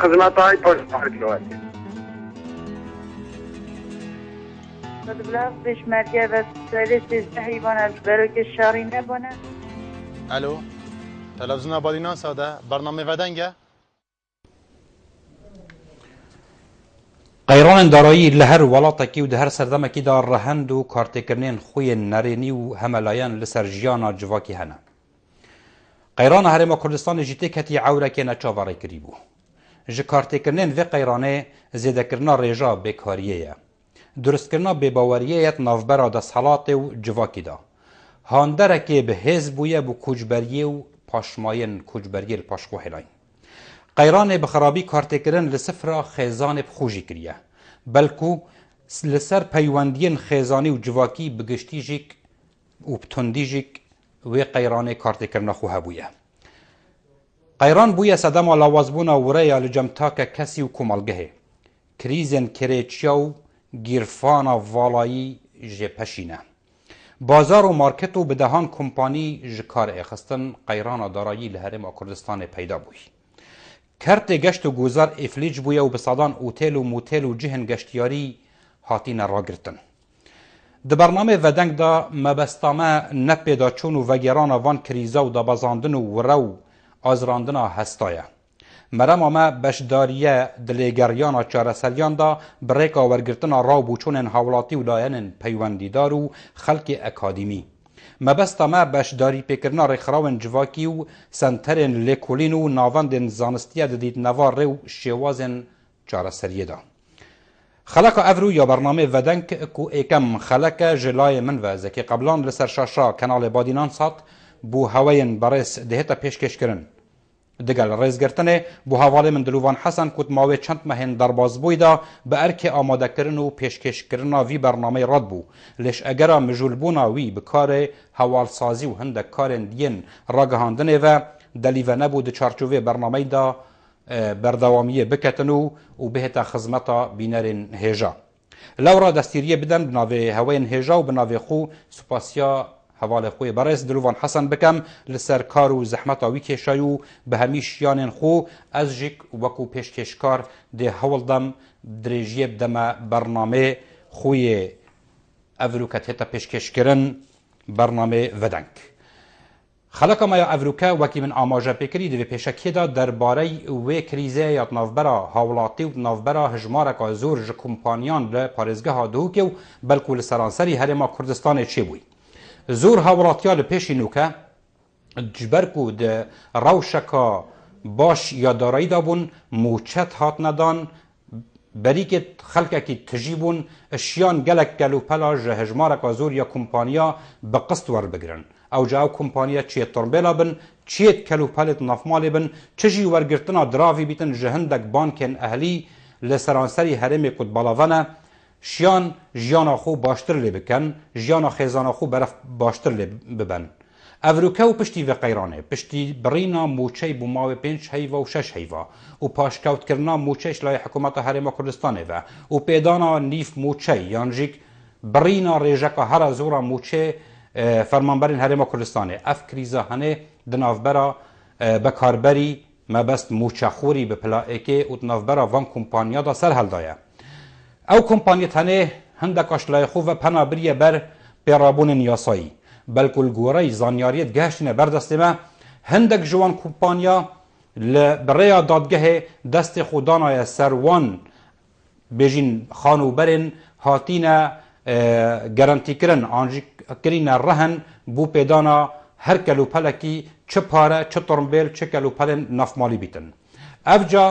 خدمت های پشت کلواتی بلا بشمرگه و سری 13 حیوان از برو که شاری نبانه. الو تلویزیون آبادینان ساده برنامه ودنگه قیران دارایی لهر ولاطکی و دهر سردمکی دار رهند و کارتکرنین خوی نرینی و هملایان لسر جیانا جواکی هنه. قیران هرما کردستان جیته کتی عوره که نچاواره کری بو. جه کارتکرنین و قیرانه زیده کرنا ریجا بکاریه. درست کرنا بباوریه نافبرا دست حالات و جواکی دا. هاندره که به حزب بویه بو کجبریه و پاشماین کجبریه پاشخو حلاین. قیران بخرابی کارتکرن لسفر خیزان بخوشی کریه بلکو لسر پیوندین خیزانی و جواکی بگشتی جیک و بتندی جیک و قیران کارتکرن خواه بویه قیران بویه سدم لاوازبونا وریا لجمتاک کسی و کمالگه کریزن کریچیا و گیرفانا والایی جپشینه بازار و مارکت و بدهان کمپانی جکار اخستن قیران دارایی لهرم کردستان پیدا بوی کرت گشت و گوزار افلیج بویه و بسادان اوتیل و موتیل و جهن گشتیاری هاتین را گرتن. ده برنامه ودنگ دا مبستامه نپیدا چون و وگران وان کریزا و دا بازاندن و ورو آزراندن هستایه. مرم آمه بشداریه دلیگریان چارسریان دا بریکا ورگرتن را بوچون حولاتی و لاین پیوندیدار و خلق اکادیمی. مبستا ما بشداری پیکرنا رخراون جواکی و سنترین لیکولین و ناواندن زانستیه دید نوار رو شوازن چارسریه دا. خلق افرو یا برنامه ودنک کو ایکم خلق جلای من و زکی قبلان لسر شاشا کنال بادینان سات بو هواین برس دهتا پیشکش کرن. دگل ریز گرتنه بو حواله من دلوان حسن کت ماوی چند مهن درباز بویدا به ارک آماده کرن و پیشکش کرنا وی برنامه رد بو لش اگرا مجول بونا وی بکار حوال سازی و هنده کارن دین راگهاندنه و دلیوه نبو ده چارچوه برنامه دا بردوامیه بکتنو و بهتا خزمتا بینرین هیجا لورا دستیریه بدن بناوی هواین هیجا و بناوی خو سپاسیا حواله خوی برس دلوان حسن بکم لسر کار و زحمت وی کشایو به همیش یانن خو از جک وکو پیشکشکار ده هولدم دریجیه بدم برنامه خوی افروکت هتا پیشکش کرن برنامه ودنگ خلق ما یا افروکا وکی من آماجه بکری دوی پیشکی دا درباره و کریزه یا نافبرا حولاتی و نافبرا هجمارک زور ج کمپانیان لپارزگه ها دوکه و بلکو لسرانسری هرما کردستان چه بوی زور هاوراتیا لپیشی نوکه جبرکو ده روشکا باش یا دارایی دابون موچت هات ندان بری که خلقه که تجیبون اشیان گلک گلو پلا جهجمارک زور یا کمپانیا بقصد ور بگرن او جاو کمپانیا چیت ترمبیلا بن چیت کلو پلت نافمالی بن چجی ورگرتنا دراوی بیتن جهندک بانکن اهلی لسرانسری هرمی کد بالاوانه شیان جیانا خو باشتر لی بکن جیانا خیزانا خو برف باشتر لی ببن افروکه و پشتی و قیرانه پشتی برینا موچه بوماوی 5 حیوه و 6 حیوه و پاشکوت کرنا موچهش لای حکومت هرما کردستانه و پیدانا نیف موچه یانجیک برینا ریجکا هر زورا موچه فرمانبرین هرما کردستانه اف کریزا هنه دنافبرا بکاربری مبست موچه خوری به پلائکه و دنافبرا وان کمپانیا دا سر هل دایه او کمپانیت هنه هندک اشلای خو و پنابریه بر پیرابون نیاسایی بلکه الگوری زانیاریت گهشتینه بردستیمه هندک جوان کمپانیا برای دادگه دست خودانای سروان بیجین خانو برین هاتین گرانتی کرن آنجی کرین رهن بو پیدانا هر کلو پلکی چه پاره چه ترمبیل چه کلو پل نفمالی بیتن افجا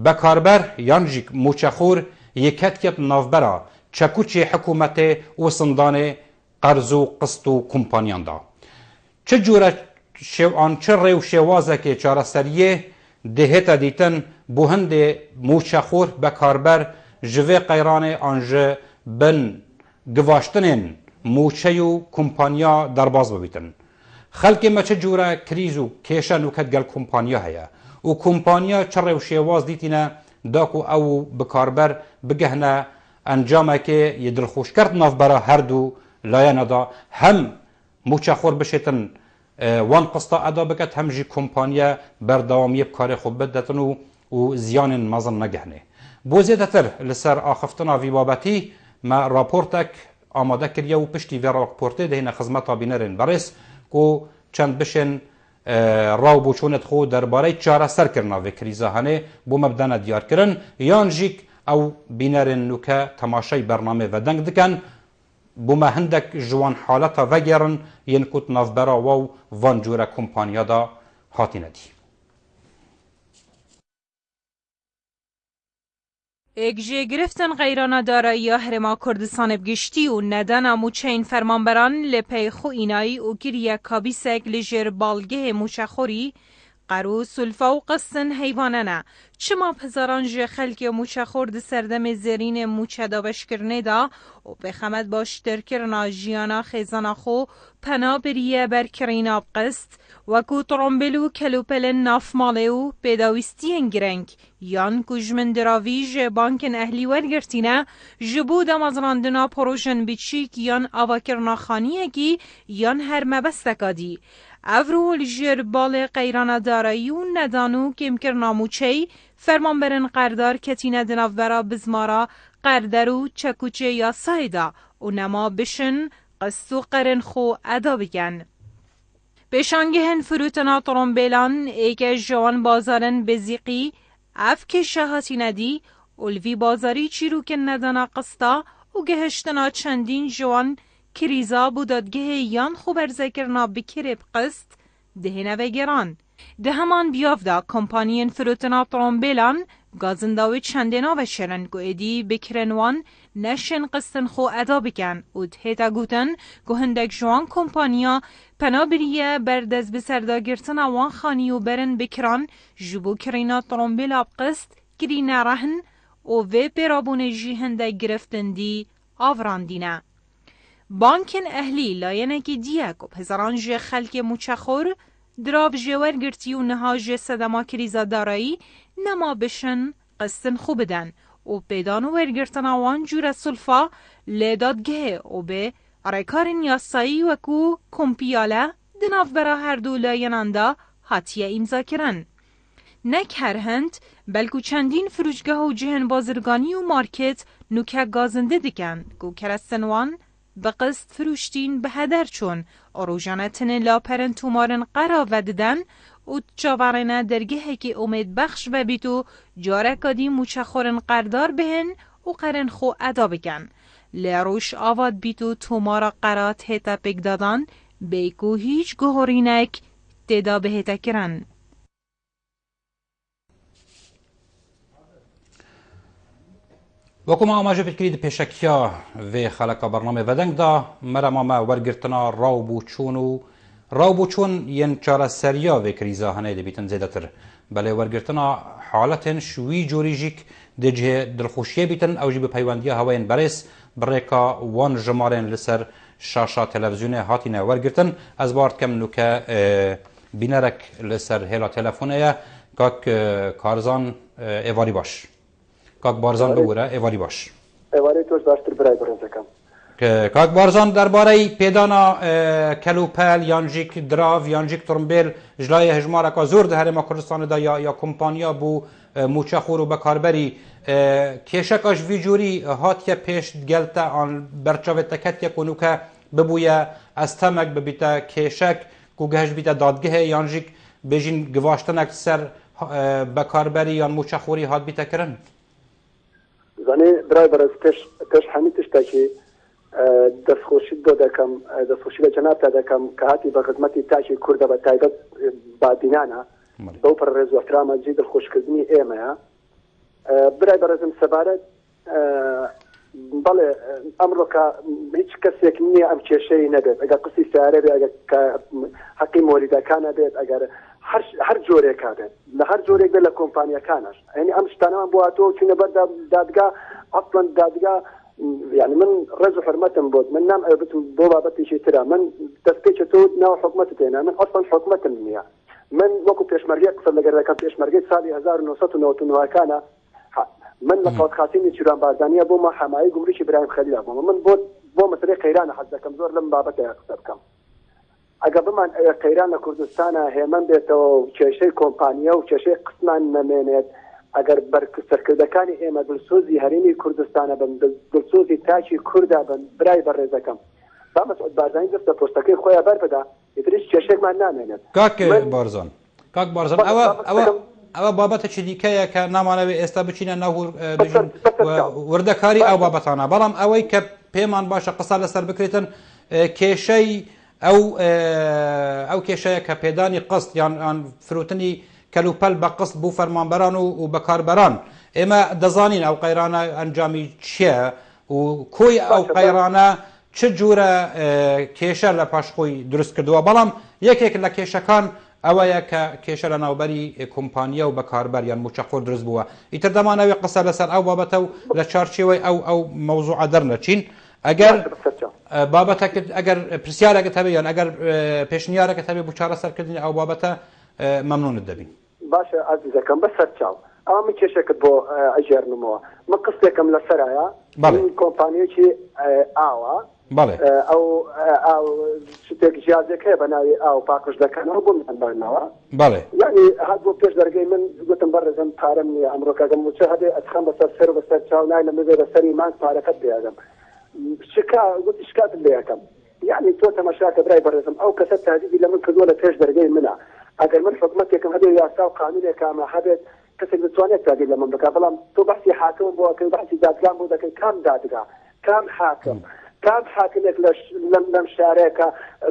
بکاربر یانجی موچخور یکت نافبرا چکوچی حکومت و سندان قرض و قسط و کمپانیان دا چه جوره چه ریو شوازه که چارسریه دهتا دیتن بوهند موچخور بکاربر جوه قیران آنجه بن گواشتنین موچه و کمپانیا درباز ببیتن خلق ما چه جوره کریز و کشن و کدگل کمپانیا هیا و کمپانیا چه ریو شواز دیتینه داکو او بکاربر بگهنه انجامه که یه دلخوش کرد ناف برا هر دو لایه دا هم موچه خور بشیتن وان قسطا ادا بکت هم جی کمپانیا بردوامی بکار خوب بدتن و و زیان مزن نگهنه بو زیادتر لسر آخفتنا وی بابتی ما راپورتک آماده کریه و پشتی وی راپورته دهین خدمتا بینرین برس که چند بشن راو بوچونت خو درباره چاره سر کرنا و کریزا هنه بو مبدن دیار کرن یان جیک او بینرین نوکه تماشای برنامه و دنگ دکن بو ما هندک جوان حالتا وگرن ین کت نافبرا و وان جوره کمپانیا دا هاتی ندی اگجه گرفتن غیرانه دارایی هرما کردستان بگشتی و ندن موچین فرمانبران لپی خو اینایی و گریه کابیسک لجر بالگه موچخوری قرو سلفا و قصن حیوانانه چما پزاران جه خلک موچخور ده سردم زرین موچه دا بشکرنه دا و بخمد باش درکرنا جیانا خیزانا خو پنا بریه برکرینا بقست وکو ترمبلو کلوپل ناف مالیو پیداویستی انگرنگ یان کجمن دراوی جه بانکن اهلی ورگرتینه جبو دمازراندنا پروژن بیچیک یان آواکرنا خانیه گی یان هر مبستکادی افرو لجر بال قیران دارایی و ندانو کم کرنا موچی فرمان برن قردار کتینه دنافورا بزمارا قردرو چکوچه یا سایدا و نما بشن قصو قرن خو ادا بگن. بشانگهن فروتنا ترمبیلان ایک جوان بازارن بزیقی اف که شهاتی ندی اولوی بازاری چیروکن ندانا قستا و گهشتنا چندین جوان کریزا بودادگه یان خوبر ذکرنا بکرب قست دهنه و گران. ده همان بیافده کمپانین فروتنا ترمبیلان گازنداوی چندینا و شرن گو ایدی بکرنوان نشن قستن خو ادا بکن و دهتا گوتن گو هندک جوان کمپانیا پنابریه بردز بسردا گرتن وان خانی و برن بکران جبو کرینا ترمبیلا بقست گرینا رهن و وی برابون جی هندک گرفتن دی آوراندینه. بانکن اهلی لاینکی دیک و پزران جه خلک موچخور دراو جوار گرتی و نها جه صدما کریزا دارایی نما بشن قستن خوب بدن و پیدان و ورگرتن آوان جور سلفا لیدادگه و به رکارن یاسایی وکو کمپیاله دناف برا هر دو لایناندا هاتیه امضا کرن. نک هر هند بلکو چندین فروشگاه و جهن بازرگانی و مارکت نوکه گازنده دکن گو کرستنوان به قسط فروشتین به هدر چون اروژانتن لاپرن تومارن قرا وددن و جاورنه درگه که امید بخش و بیتو جارکادی موچخورن قردار بهن و قرن خو ادا بکن. لروش آواد بیتو تومارا قرات هیتا پک دادن بیکو هیچ گوهرینک تدا به هیتا کرن. وەکو ما ئاماژە پێکرد پێشەکیا وێ خەلەکە بەرنامە ڤەدەنگدا مەرەمامە وەرگرتنا ڕاوبووچوون و ڕاوبووچوون یەن چارەسەریا وێ کریزا هەنەی دەبیتن زێدەتر بەلێ وەرگرتنا حاڵەتێن شووی جۆریژیک دەجێ دڵخۆشیە بیتن ئەو ژی بە پەیوەندیە هەوەیەن بەرێز بڕێکا وان ژمارێن لەسەر شاشا تەلەڤیزیۆنێ هاتینە وەرگرتن ئەس بار دکەم نوکە بینەرێک لەسەر هێلا تەلەفۆنەیە کاک کارزان ئێواری باش کاک بارزان بگوره ایواری باش ایواری توش باشتر برای برنزکم کاک بارزان درباره پیدانا کلوپل یانجیک دراو یانجیک ترمبیل جلای هجمارکا زور ده هرما کردستان دا یا کمپانیا بو موچه خورو بکاربری کشک اش ویجوری هاتیه پیش گلتا آن برچاوه تکتیه کنو که ببویه استمک ببیتا کشک کو گهش بیتا دادگه یانجیک بجین گواشتنک سر بکاربری یان موچه خوری هات بیتا کرن زنی برای برای تش همی تشتاکی دستخوشی دو دکم دستخوشی جناب تا دکم که هاتی به خدمتی تاشی کرده و تایبت با دینانا دو پر رزو احترام جید الخوش کردنی ایمه برای برازم سبارت بله امرو که هیچ کسی که نیه ام چشهی ندید اگر قصی سیاره بید اگر حقی مولیده کانه بید اگر هر جوره کاده لهر جوره بله کمپانیا کانش یعنی امشتانه من بواتو چونه بر دادگاه اصلا دادگاه يعني من رجع حرمتهم بود من نام بتم بوبا بتشي ترى من تسبيك تو نوع حكمتنا من اصلا حكمتنا من وقت بيشمرجي قصد لقى كان بيشمرجي سالي 1990 كان من لقد خاصيني تشران باردانيه بو ما حمايه قمريش ابراهيم خليل ابو من بو مسري قيران حتى كم زور لم بابته اكثر كم اجا من قيران كردستان هيمن بيتو شيء كومبانيا وشيء قسمان نمنت ئەگەر بەرکردەکانی ئێمە دڵسۆزی هەرێمی کوردستانە بن دڵسۆزی تاکی کووردا بن برای بەڕێزەکەم با مەسعود بارزانی دەستە پۆستەکەی خۆیان بەربدا ئیتریش کێشێکمان نامێنێت کاک بارزان ئەوە بابەتێکی دیکەیە کە نامانەوێت ئێستا بچینە ناو وردەکاری ئەو بابەتانە بەڵام ئەوەی کە پێمان باشە قسە لەسەر بکرێتن کێشەی ئەو کێشەیە کە پێدانی قست یان فروتنی کەلوپەل بە قست بوو فەرمانبەران و بەکاربەران ئێمە دەزانین ئەو قەیرانە ئەنجامی چییە و کۆی ئەو قەیرانە چ جوورە کێشە لە پاشخۆی دروست کردووە بەڵام یەکێک لە کێشەکان ئەوەیە کە کێشە لە ناوبەری کۆمپانیا و بەکاربەر یان موچەخۆر دروست بووە ئیتر دەمانەوێت قسە لەسەر ئەو بابەتە و لە چارچێوەی ئەو مەوزوعە دەرنەچین ئەگەر بابەتەکەت ئەگەر پرسیارێکت هەبێ یان ئەگەر پێشنیارێکت هەبێ بۆ چارەسەرکردنی ئەو بابەتە مەمنونت دەبین باشە ئازیزەکەم بەسەر چاو ئەوە من کێشێکت بۆ ئەژێرنمەوە من قستێکم لەسەرایە کۆمپانیەکی ئاوە ئەو شتێک جیازێک هەیە بە ناوی ئاو پاکش دەکەنەوە بۆ من بەرنەوە یعنی هات بۆ پێش دەرگەی من گوتم بەڕێزم پارەم نییە ئەمڕۆکەگەم وچە هەبێ ئەتخەم بەسەر سەر بەسەر چاو نای لە مەبێ بەسەری مان پارەکەت بێگەم گوتی شکات لێ یەکەم یعنی تۆ تەماشاکە برای بەڕێزم ئەو کەسە تادیدی لە من کردووە لە پێش دەرگەی منە ئەگەر من حکومەتێکم هەبێ یاسا و قانونێک ئامە هەبێت کەسێک دەتوانێت تادید لە من بکە بەڵام تۆ بەحسی حاکم بۆ ئەکەی بەحسی دادگان بۆ دەکەی کام دادگا کام حاکمێک لەم شارەیەکە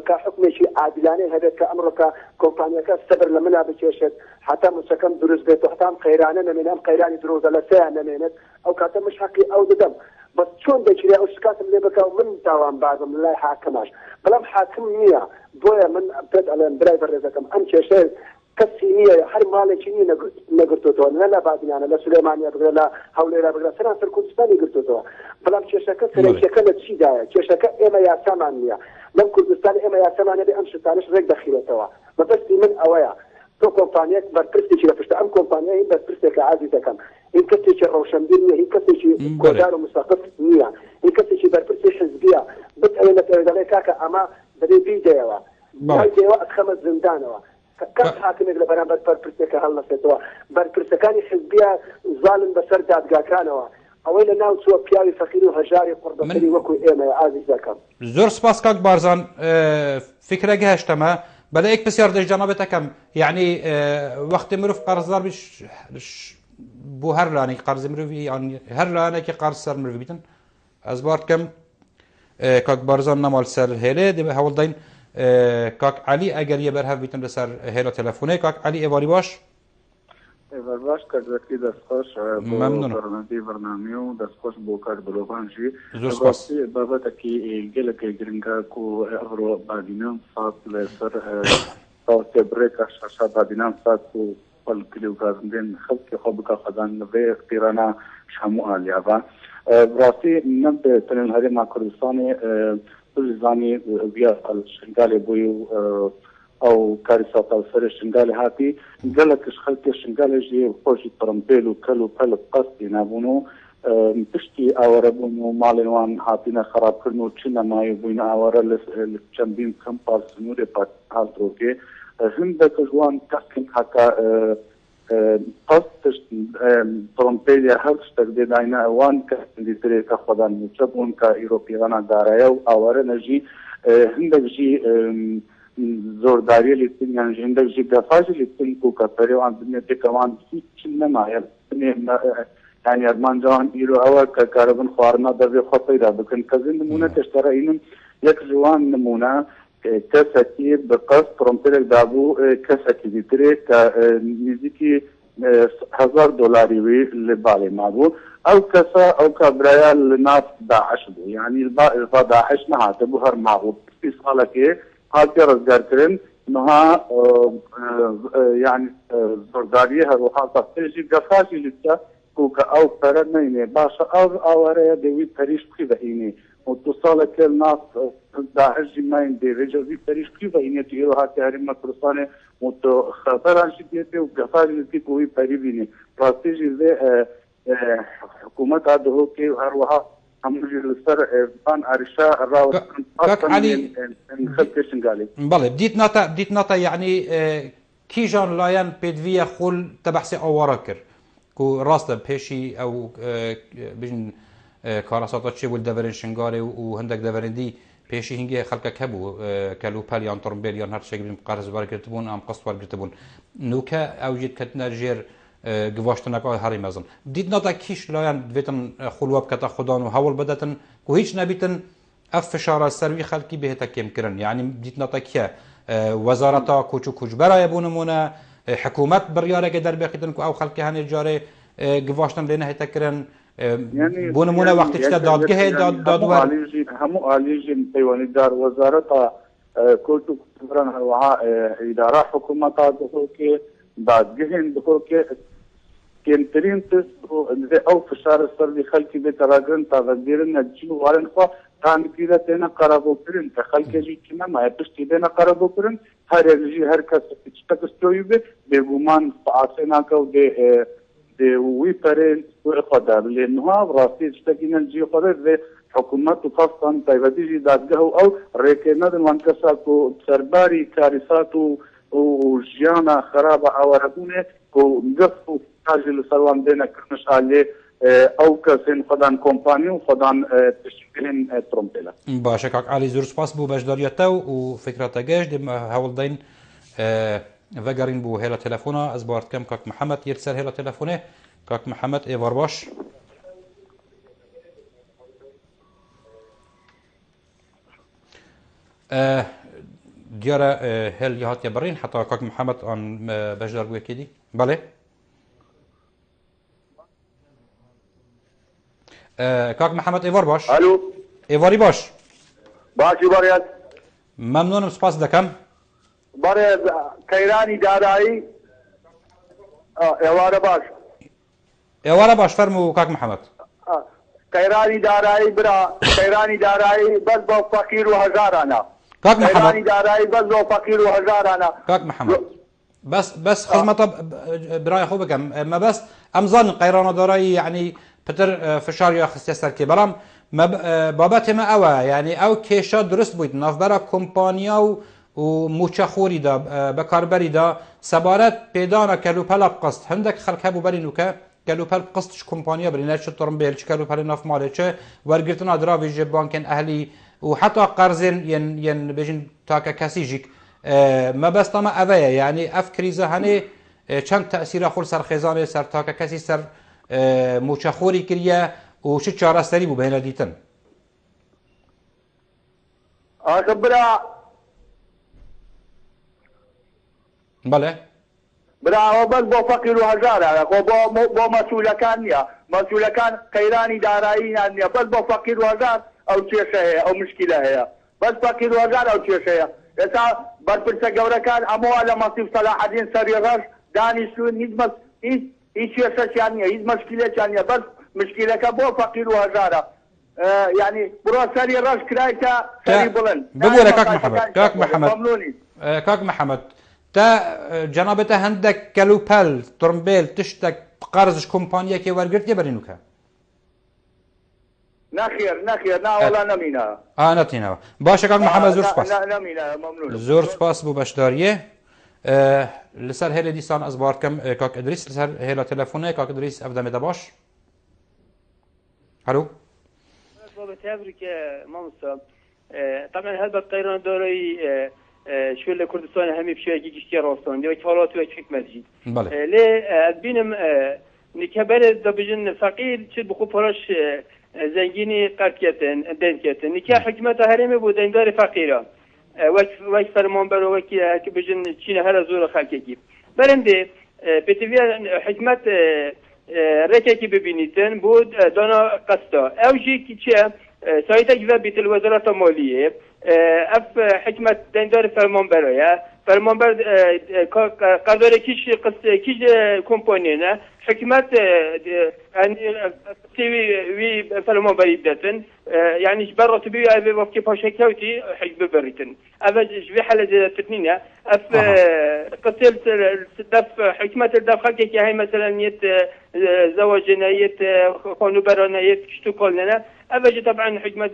کە حکمێکی عادلانەی هەبێت کە ئەمڕۆکە کۆمپانیەکە سەبر لە منا بکێشێت حتا موچەکەم دروست بێت و حتام قەیرانە نەمێنێم قەیرانی درۆزە لە سەیان نەمێنێت ئەو کاتە مش حەقی ئەو دەدەم بەس چۆن دەگیرێ ئەو شکاتم لێ بکە و من تاوان بازم لای حاکماش بەڵام حاکم نییە بۆیە من پێت ئەڵێم برای بەڕێزەکەم ئەم کێشەیە کەسی نییە هەر ماڵێکی نیە نەگرتوتەوە نە لە بادیانە لە سولێمانیا بگرە لە هەولێرا بگرە سەرانسەر کوردستانی گرتوتەوە بەڵام کێشەکە سەرەکیەکە لە چیدایە کێشەکە ئێمە یاسامان نییە لەم کوردستان ئێمە یاسامانە بێ ئەم شتانش ڕێک دەخیرێتەوە بەبەستی من ئەوەیە تۆ کۆمپانیەک بەرپرسێکی لە پشتە ئەم کۆمپانیا هی بەرپرسێکە عازیزەکەم هی کەسێکی ڕەوشەنبیر نییە هی کەسێکی کۆدار و مستەقف نییە هی کەسێکی بەرپرسی حزبیە بتەوێت لە پێدەڵێ کاکە ئەمە دەبێ بیدەیەوە بیدەیەوە ئەخەمە زندانەوە کەس حاکمێک لە بەرامبەر بەرپرسێکە هەڵ نەسێتەوە بەرپرسەکانی حزبیە زاڵن بەسەر دادگاکانەوە ئەوەی لە ناو چووە پیاوی فەقیر و هەژاری قوربەکەری وەکو ئێمە ئازیزەکەم زۆر سپاس کاک بارزان فکرێک هەشتەمە بەلە یک پرسیار دەجانەبێتەکەم یعنی وەختی مرۆڤ قەرزدار بۆ هەر لایەنێکی قەرزی مرۆڤی هەر لایەنێکی قەرز سەر مرۆڤ بیتن ئەس بار بکەم کاک بارزان نەماڵ سەر هێلێ دەبێ هەوڵ دەین کاک علی ئەگەر یە بەرهەف بیتن لەسەر هێلە تەلەفۆنەی کاک علی ئێواری باش باش کردوەتی دەستخۆش بۆ بەرنامە و دەستخۆش بۆ کار بلۆڤانژی بابەتێکی گەلەکە گرنگە و ئەڕۆ بادینان سات لەسەر تێبرێکە شاشا بادینان سات و پەلکلی و گازندێن خەڵکی خۆ بکە خەدان لەبێ قیرانە شەموو ئالیاڤە ڕاستی نەم تەنێن هەرێما کوردستانی زانی بیا شنگالێ بووی و ئەو کاری ساڵ سەر شنگالێ هاتی گەلێکش خەڵکی شنگالێژی خۆشی پڕمپێل و کەل و پەل قەستی نابوون و پشتی ئاوەرە بوون و ماڵێنوان هاتینە خراپکردن و چ نەمایی بووینە ئاوەرە لە چەندین کەم پاسنوورێ هاڵدرۆکێ هەندێکە جوان کەسکن حتا قەستش پڕمپێلیا هەر شتێک دێداینە ئەوان کەسندی ترێکە خۆدان موچە بوون کە ئیرۆپیەوانە دارایە و ئاوەرە نەژی هەندێکژی زۆرداریە لیتنیان هەندێکژی گەفاژی لیتن و کە پەرێوان بنێتێکەوان هیچ نەمایە یعنی ئەرمانجاوان ئیرۆ ئەوە کە کارەبن خواردنا دەبێ خۆ پەیدا بکەن کەزین نمونە تێشتەڕەینم یەک جوان نمونە کەسێکی بەقەست پڕۆمپێرێک دابوو کەسێکی دیترێ کە نزیکی $1000 وی لە باڵێ مابوو ئەو کەسە ئەو کابرایە لە ناف داعش بوو یعنی داعش نەهاتە بوو هەر ماوە پێ ساڵێکێ هاتی ڕزگارکردن نها یعنی زۆرداریە هەروەها تەختێژی گەفاژی لیتە کە ئەو پەرە نەینێ باشە ئەو ئاوارەیە دەوی پەریش بخی بەهینێ و تو ساڵێکە ناف داعشی ماین دێڕێجەوی پەریش بخی بەهینێت ئێرە هاتی هەرێمە کوردستانێ و تو خەتەرانشی دێتێ و گەفاژی تی بۆی پەری بینێ ڕاستیژی لێ حکوومەت هادهۆکێ و هەروەها هەمووژی لەسەر بان ئاریشا ڕاوخەڵکێ شنگالێ بەڵێ دیت ناتە یعنی کیژان لایەن پێدویە خۆل تە بەحسی ئەوەڕە کرد کو ڕاستە پێشی ئەو بژن کارەساتە چێ بوو دەڤێن شنگارێ و هەندێک دەڤێندی پێشی هینگێ خەڵکەکە بوو کەلوپەل یان تڕمبێل یان هەر شتێک قەرز وەرگرت بوون ئەم قسط وەرگرت بوون نوکە ئەو جێت کەتنە ژێر گواشتنەکە هەڕی مەزن دیت ناتا کیش لایەن دوێتن خولوە بکەتە خوددان و هەوڵ بدەتن و هیچ نەبیتن ئەف فشارە سەروی خەڵکی بهێتە کێمکردن یعنی دیت ناتا کیە وەزارەتا کوچ و کوچبەرایە بوو نمونە حکوومەت بڕیارێکە دەربێقیتن و ئەو خەڵکی هەنێ جارێ گواشتن لێ نەهێتەکردن بۆ نمونە وەختی چتە دادگە هەیە دادوەر هەموو ئالیژین پەیوەندیدار وەزارەتە کورت و کوچبەران هەروەها ئیدارە حکوومەتا دخۆکێ دادگەهێن دخۆکێ کێمترین تست ئەو فشارە سەروی خەڵکی بێتە ڕاگرن تا ڤەزیرن نەجی وارن خوا تانگیرە تێنە قەرەبۆکردن کە خەڵکێژی کمەمایە پشتی بێنە قەرەبۆکردن هەرێژی هەر کەس شتەکەستۆی بێ بێگومان عاسێ ناکە و وی پەرێن خۆدا لێنها ڕاستی شتێکی نەنجی خۆدە بێ حکوومەت و خاستان تایبەتیژی دادگەه و ئەو ڕێکێ نەدن وان کەساک و سەرباری کاریسات و ژیانە خراپە ئاوارەبوونێ و گەف و تاژی لەسەروان دێنەکردنش لێ ئەو کەسێن خۆدان کۆمپانی و خۆدان پشتگرین تڕۆمپێلە باشە کاک عالی زۆر سپاس بوو بەشداریەتە و فکرەتە گەشت هەوڵ دەین vegering بوو هێلە تەلەفۆنە ئەس باردکەم کاک محەممەد یەک سەر هێلە تەلەفۆنێ کاک محەممەد ئێوار باش دیارە هێل هاتیە بڕین حتا کاک محەممەد ئەن بەشدار بوویەکی دی بەڵێ کاک محەممەد ئێوار باش ئێواری باش باشی بەڕێت مەمنونم سپاس دەکەم بەڕێز قەیرانی دارایی ئێوارە باش ئێوارە باش فەرموو کاک محەممەد قەیرانی دارایی برا قەیرانی دارایی بەس بۆ فەقیر و هەژارانە کاک محەممەد قەیرانی دارایی بەس بۆ فەقیر و هەژارانە کاک محەممەد بەس خزمەتە برای خۆ بکەم مەبەست ئەمزانن قەیرانە دارایی یعنی پتر فشاریە خستە سەرکێ بەڵام بابەتێمە ئەوە یعنی ئەو کێشە درست بوویت ناوبەرە کۆمپانیا و موچەخۆریدا بەکاربەریدا سەبارەت پێدانە کەلوپەلە بقست هەندێک خەڵک هەبوو بەرین وکە کەلوپەل قستش کۆمپانیا برینە چ تڕمبێل چ کەلوپەلی نافماڵێ چ وەرگرتنا دراویژێ بانکێن ئەهلی و حتا قەرزێن یەن بێژین تاکە کەسیژیک مەبەستەمە ئەوەیە یعنی ئەف کریزە هەنێ چەند تەسیرە خۆر سەرخێزانێ سەر تاکە کەسی سەر موچەخۆری کردە و چ چارەسەری بوو بهێنە دیتن ئاخە برا بەڵێ براوە بەس بۆ فەقیر و هەژارە بۆ مەسوولەکان نییە مەسوولەکان قەیرانی داراییان نییە بەس بۆ فەقیر و هەژار ئەو کێشە هەیە ئەو مشکلە هەیە بەس فەقیر و هەژار ئەو کێشەیە ئێستا بەرپرسە گەورەکان ئەمەوە لە مەسیف سەلاحەدین سەری ڕەش دانیشتون هیچ کێشەیان نییە هیچ مشکلێکیان نییە بەس مشکلەکە بۆ فەقیر و هەژارە یعنی بڕۆ سەری ڕەش کرایتە سەری بڵند ببوورە کاک محەممەد کاک محەممەد تا جەنابەتە هەندێک کەلوپەل تڕمبێل تشتێک قەرزش کۆمپانیەکی وەرگرتێ بەرینوکە نەخێر ناوەڵا نەمینە نەتینەوە باشە کاک محەممەد زۆر سپاس زۆر سپاس بوو بەشداریە لەسەر هێلە دیسان ئەس باردکەم کاک ئەدریس لەسەر هێلە تەلەفۆنەیە کاک ئەدریس ئەفدەمێدە باش هەلو تبرك مامسا طبعا هذا الطيران الدولي شو اللي كردستان همي بشيء جيشتي راستان دي وكالات وحكمة جديد ليه بينم نكبر دبجن فقير شد بخو فرش زنجيني قركيتن دنكيتن نكا حكمة هرمي بو دندار فقيرة وك فرمان برو وك بجن تشين هلا زور خلقي برندي بتبيا حكمة ركيكي ببينيتن بود دانا قسطا اوجي كيتشا سايتا جوا بيت الوزارة المالية اف حكمة دندار فرمان برايا فرمان بر قدر كيش قسط كيش كومبانينا حكمة وي فرمان بريدتن يعني جبرة تبي ابي وقت باشا كوتي حزب بريتن اف جبي حالة تتنينا اف قتل دف حكمة الدف خلقك هاي مثلا يت زواجنا يت خانو برانا يت كشتو كلنا أبجي طبعا حكمة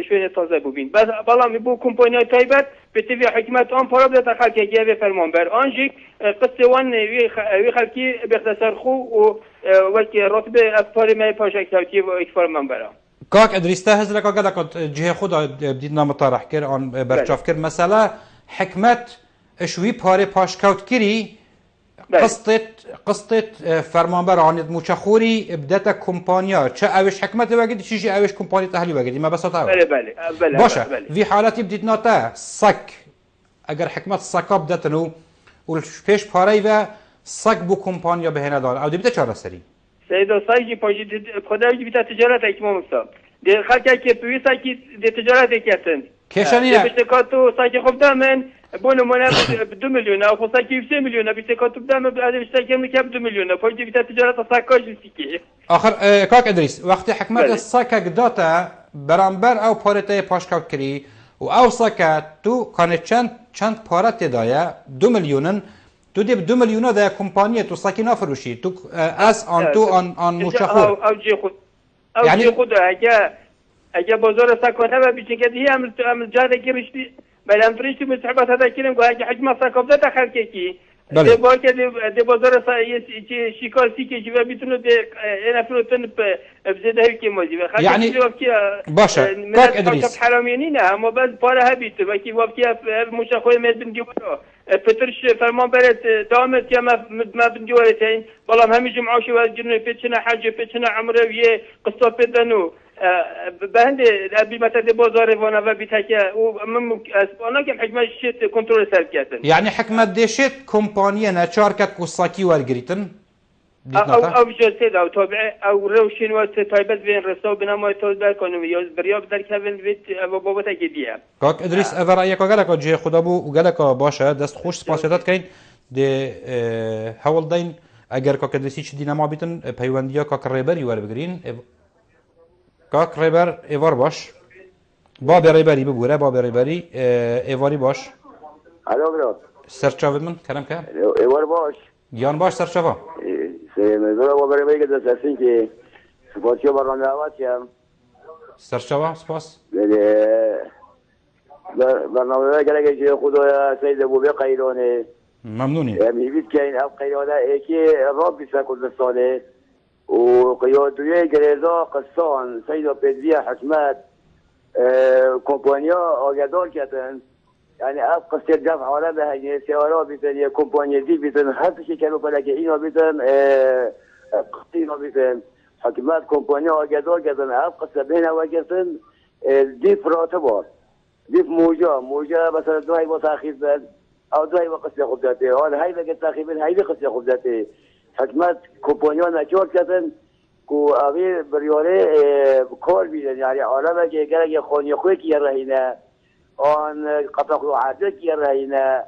شوية تازه بين بس بالله بو كومبانيا تايبت بتبي حكمة أن برابط خلق جاب فرمان بر أنجيك قصة وان وي خلقي بيختصر خو وقتی رتبه افکار من پاشک توتی و اکفار من برام کاک ادریس ته هزلک اگر دکات جه خدا بدید نام طرح کرد آن برچاف کرد مثلا حکمت شوی پاره پاشکوت کری قصة فرمانبر عند مشخوري بدات كومبانيا چه اوش حكمت وقت شيء اوش كومباني تحلي وقت ما بس تعرف بله باشا في حالتي بديت ناتا صك اگر حكمت صكا بدتنو والفيش باري و صك بو كومبانيا بهنا دار او دي بده چاره سري سيدو صايجي باجي خداوي بتا تجارت اكمام مصاب دي خلكا كي بيسا كي دي تجارت كاتن كيشانيه بيشتكاتو صايجي خب دامن بونو منا ب 2 مليون او خصاكي 3 مليون بيشتكاتو بدام بعد بيشتكي من كاب 2 مليون باجي بتا تجارت صاكاج سيكي اخر كاك ادريس وقت حكمت الصكا داتا برامبر او بارتي پاشکاوت کری و او صكا تو كانت چند پارت دایا 2 مليون تو دي ب 2 مليون دا كومبانيه تو صكي نافروشي تو اس ان تو ان مشخور او جي خود او يعني جي خود اجا بازار ساكونه و بيشكدي هي عمل جاده كريشتي بلام فريشتي مسحبات هذا كلام قال اجا حجم ساكوب ده دخل كيكي دي باكي دي بازار شيكار سيكي جوا بيتونو دي انا فلوتن بزيده هيك موزي يعني باشا كاك ادريس حرامينينا اما بس بارها بيت باكي وقتي مش اخوي مد بنديو فترش فرمان برت دامت يا ما بنديورتين والله هم جمعه شو جنو فتشنا حاجه فتشنا عمره ويه قصه بدنو بهند ابي متى بازار وانا و بيتك ومن اسبانا كم حجم شت كنترول سركاتن يعني حكمت دشت كومبانيه نچاركت كوساكي ورغريتن او جلسه او تابع او روشن و تایبت بین رسو بنما توزیع کنم یا بریاب در کابین بیت و بابت گدیه کاک ادریس اول رايك قالك جه خدا بو وقالك باشه دست خوش سپاسیدات کین د هول دین اگر کاک ادریسی چ دینما بیتن پیوندیا کاک ریبری ور بگرین کاک ریبر ایوار باش باب ریبری بگوره باب ریبری ایواری باش الو برو سرچاو من کلام که ایوار باش گیان باش سرچاوا مزور و برای میگه دست هستین که سپاسیو برنامه دعوتیم سرچاوا سپاس برنامه گلگه که خدایا سید ابو بی قیرانه ممنونی میبید که این اب قیرانه ایکی راب بیسا کردستانه و قیادویه گریزا قصان سید و پیدوی حکمت کمپانیا آگدار کردن یعنی اب قصه دفع حالا به هنگه سیارا بیتن یا کمپانی دی بیتن هر پیشی کنو پلکه اینا بیتن قصه اینا بیتن حکمت کمپانی آگدار کردن اب قصه بین او کردن دیف راتبار دیف موجا مثلا دو هایی با تاخیر بد او دو هایی با قصه خوب داته حال هایی بگه تاخیر بد هایی قصه خوب داته حکمت کمپانی ها نچار کردن که اوی بریاره کار بیدن یعنی عالم که اگر خانی خوی که رهینه آن قطع عادت کی راینا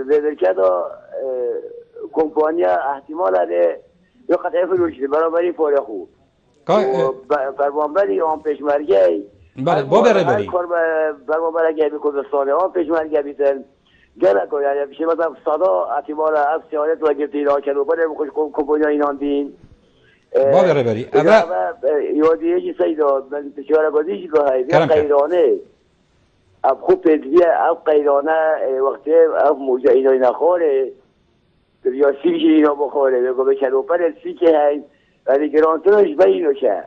ذلك کمپانیا احتمال داره یا قطع فروش برابری فور خو فرمانبری آن پیشمرگی بله با برابری فرمانبری به کردستان آن پیشمرگی بیتن گله کو یعنی میشه مثلا صدا احتمال از سیاست و گرتی را کنو بده خوش کمپانیا اینان دین با برابری اما یادیه چی سیدا من تشاره گذیش که های غیرانه اب خوب پیدویه اب قیرانه وقتی اب موجه اینا خوره یا سیکی اینا بخوره بگو به کلوپر سیکی هی ولی گرانترش به اینو که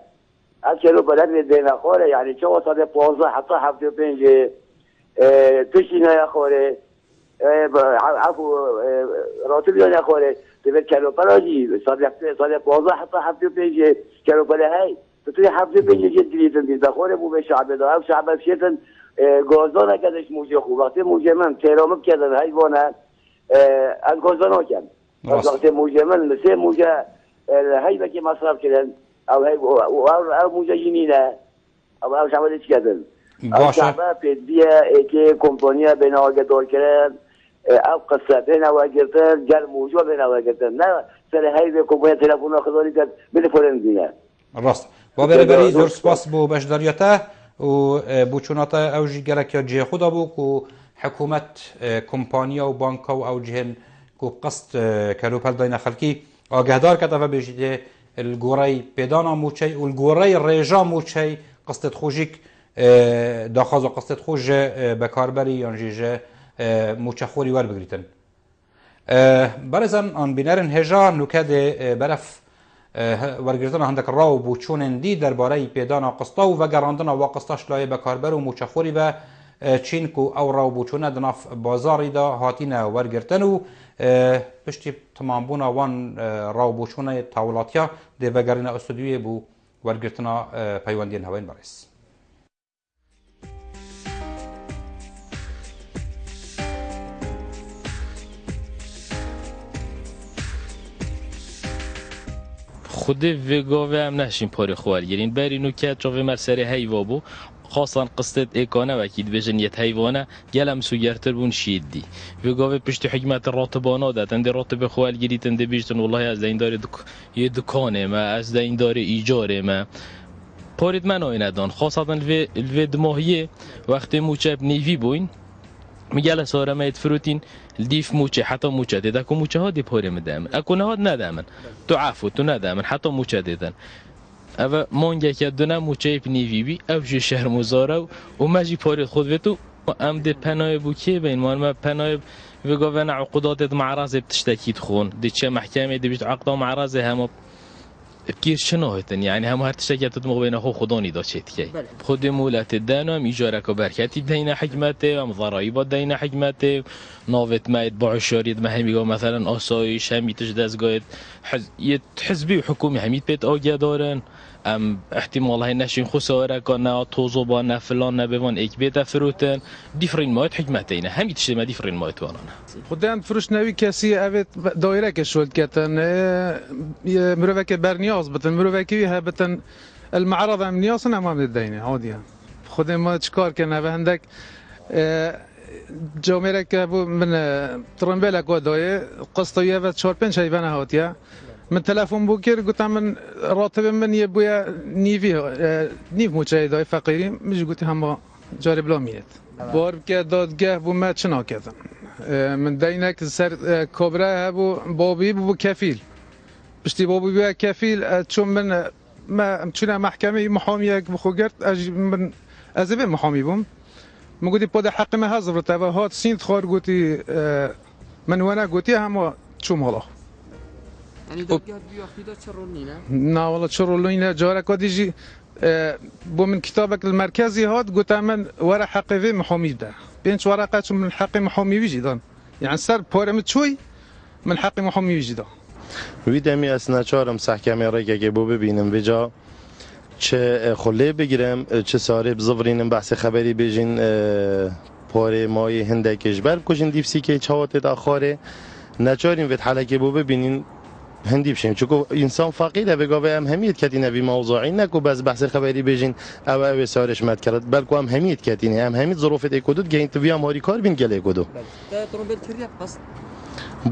اب کلوپر به نخوره یعنی چه واسه 15 حتی 75 توش اینا خوره عفو راتب یا نخوره به کلوپر آجی سال 15 حتی 75 کلوپر هی تو توی 75 جدیدن دید خوره بو به شعب دارم شعب شیطن گازدان نکردش موجه خوب وقتی موجه من تهرامب کردن حیوانه از گازدان ها کن وقتی موجه من مثل موجه حیبه که مصرف کردن او موجه جنینه او شعبه چی کردن او شعبه پیدیه که کمپانیه بین آگه دار کردن او قصه بین آگه گرتن گل موجه بین آگه گرتن نه سر حیبه کمپانیه تلفون آخداری کرد بده فرن دینه راست با بری زور سپاس بو بشداریته و بوچوناتا او جی گلک یا جه خدا بو کو حکومت کمپانیا و بانکا و او جهن کو قصد کلو پل داین خلکی آگهدار کتا و بجیده الگوری پیدانا موچی و الگوری ریجا موچی قصد خوشیک داخاز و قصد خوش بکاربری یا جیجه موچه خوری ور بگریتن برزن آن بینرن هجا نکد برف ورگرتن هندک راو بوچون دی درباره پیدانا قسطا و گراندن و قسطاش لای بکاربر و موچخوری و چین کو او راو بوچونه دناف بازاری دا هاتین ورگرتن و پشتی تمام بونا وان راو بوچونه تاولاتیا دی وگرین استودیوی بو ورگرتنا پیوندین هوین برس. خود وگاوه هم نشین پاره خوار گیرین بری نوکت جاوه مرسری هیوا بو خاصا قصد ایکانه وکید بجن یت حیوانه گلم سوگرتر بون شید دی وگاوه پشت حکمت راتبانا دادن دی راتب خوار گیریتن دی بیشتن والله از این داره یه دکانه ما از این داره ایجاره ما پارید من آینه دان خاصا الوی دماغیه وقتی موچه نیوی بوین میگه ساره مایت فروتین الديف موچه حتی موچه دیدن که موچه ها دی پاره مدامن اکونه ها ندامن تو عفو تو ندامن حتی موچه دیدن او مانگه که دونه موچه پنیوی بی او جو شهر مزاره و مجی پاره خود ویتو ام دی پناه بو که بین ما پناه وگا و عقودات معرض بتشتکید خون دی چه محکمه دی بیت عقد معرض هم بكير شنو هتن يعني هم هرتشتكي تدمغ بين أخو خداني دا شتكي خود مولات الدانو هم إيجارك وبركاتي دينا حكمته هم ضرائب دينا حكمته نافت ما يتبع الشاريد ما هم يقول مثلا آسايش هم يتجدز قايد حزبي وحكومي هم يتبيت آجا دارن ام احتمال هاي نشين خسارة كنا توزو بانا فلان نبوان ايك بيتا فروتن ديفرين مايت حكمتين هم يتشتما ديفرين مايت وانا خدان فروش نوي كاسي اوت دايره كشولد كاتن مروفك برنياز بتن مروفكي هبتن المعرض امنياس امام الدينه عاديه خدان ما تشكار كنا بهندك جامرك من ترمبلا كوداي قسطيه و 4 5 حيوان هاتيه من تلفون بوكر قلت من راتب من يبويا نيف مشاهدة فقيرين مش قلت هم جاري بلا ميت بار که دادگاه بو ما چنا کردم من دینک سر کبره بو بابی بو کفیل پشتی بابی بو کفیل چون من ما چون محکمه محامی یک بخوگرد من از به محامی بوم من گویی پاد حق ما حاضر تا هات سینت خار گویی من وانا گویی هم چوم حالا يعني دادگاه بیاختی دا چه رول نینه؟ نه والله چه رول نینه جاره کدیجی بو من كتابك المركزي هاد قلت من ورق حقي محامي ده بينش ورقات من حق محامي بيجي دان يعني سر بارمت شوي من حق محامي بيجي ده ویدمی اسنا چهارم محکمه را که بو ببینم بجا چه خله بگیرم چه ساره بزورینم بحث خبری بجین پاره مای هندکش بر کجین دیفسی که چهات داخاره نچاریم وقت حالا که بو ببینین هندی بشیم چون انسان فقیره بگاوه هم همیت کتی نبی موضوعی نکو بس بحث خبری بجین او سارش مد کرد بلکو هم همیت کتینه هم همید ظروفت اکودود گین تو هم هاری کار بین گله اکودو ترومبل کریه قصد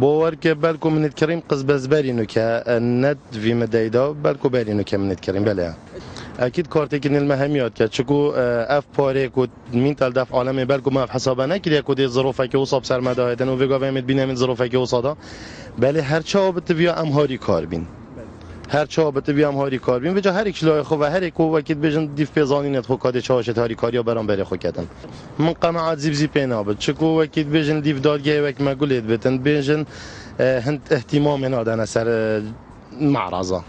باور که بلکو منت کریم قصد بزبرینو که ند وی مدیدا بلکو برینو که منت کریم بله اكيد كارتك ان المهميات كتشكو اف باري كود مين تل دف عالم بلكو ما حسابا نكري كود ظروفه که وصاب سر مداهدن و وگا ومد بینم این ظروفه که وصادا بله هر چابت بیا امهاری کار بین هر چابت بیا امهاری کار بین بجا هر یک لای خو و هر یک وکید بجن دیف بزانینت خو کاد چاش تاری کاریا برام بره خو کتن من قناعت زیبزی پینابت چکو وکید بجن دیف دادگه وک مگولید بتن بجن هند اهتمام نادن سر معرضه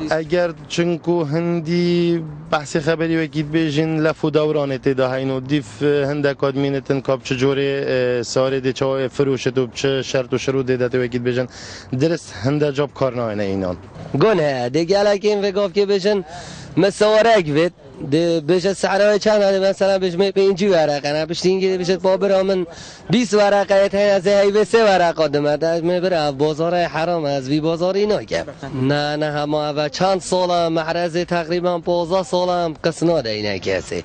اگر چنکو هندی بحث خبری وکید بیجین لفو دورانت ده اینو دیف هندک آدمینتن کاب چجوری ساره دی چه فروشت و چه شرط و شروط دیدت وکید بیجین درست هنده جاب کار نه اینان گونه دیگه لکن وگاف که بیجین مسوارک وید بشه سعرهای چند هده مثلا بشه پینجی ورقه نه بشه اینگه بشه بابرا من 20 ورقه تین از هیوه 3 ورقه دمت از میبره بازار حرام از وی بازار اینا که نه همه و چند سالم معرض تقریبا 15 سالم قصنا ده اینه کسی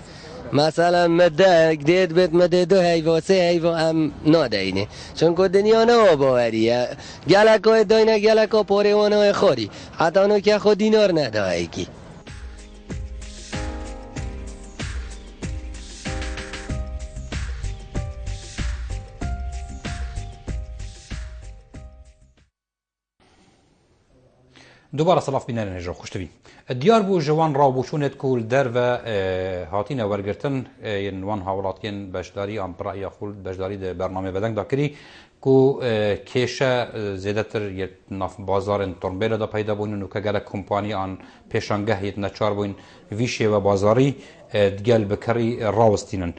مثلا مده دید بیت مده 2 هیوه 3 هیوه هم ناده اینه چون که دنیا نو باوریه گلکای داینه گلکا پاریوانه خوری حتی اونو که خود دینار نداره کی دوباره صلاف بینن هجرا خوشتوی دیار بو جوان رابوشونت کول در و هاتین ورگرتن ینوان هاولاتین بشداری ام برای خول بشداری ده برنامه بدن داکری کو کیشه زیادتر یه ناف بازار ترمبیل دا پیدا بوین و که گله کمپانی آن پیشانگه یه نچار بوین ویشه و بازاری دگل بکری راوستینن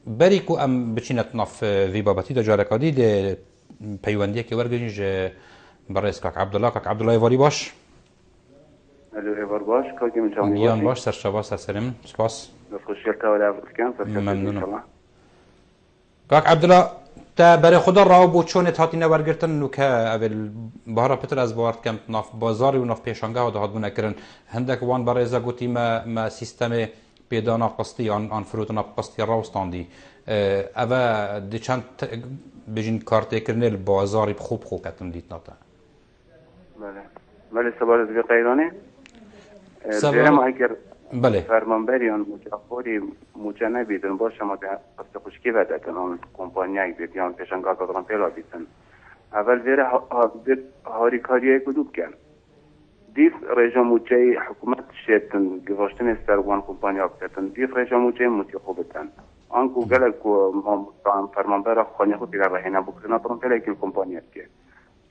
بری کو ام بچینت ناف وی بابتی دا جارکادی ده پیوندیه که ورگرینج برای کاک عبدالله ایواری باش ایوار باش کاکی من دیان باش سرشباس سلام سپاس خوشگل تاوله افریکان ممنونم کاک عبدالله تا برای خدا راه بود چون اتحادی نورگرتن نو که اول بهارا پتر از بارد کم ناف بازاری و ناف پیشانگه و دهات بونه کرن هندک وان برای ازا گوتی ما سیستم پیدا ناف قسطی آن فروت ناف قسطی راوستاندی اوه دی چند بجین کارتی کرنه بازاری خوب کتن دیت ناتا بله سبارت بی قیرانه زیرم اگر بله فرمانبریان مجاخوری مجنه بیدن باشه ما قصد خوشکی بده کنان کمپانیایی بید یا پیشنگاه کدران پیلا بیدن اول زیره هاری کاریه کدوب کن دیف رژیم موچه حکومت شیطن گواشتن استروان کمپانیا بکتن دیف رژیم موچه موچه خوبتن آنکو گلک ما فرمانبر خانی خود دیگر رهینه بکنه ترون پیلا اکیل کمپانیت که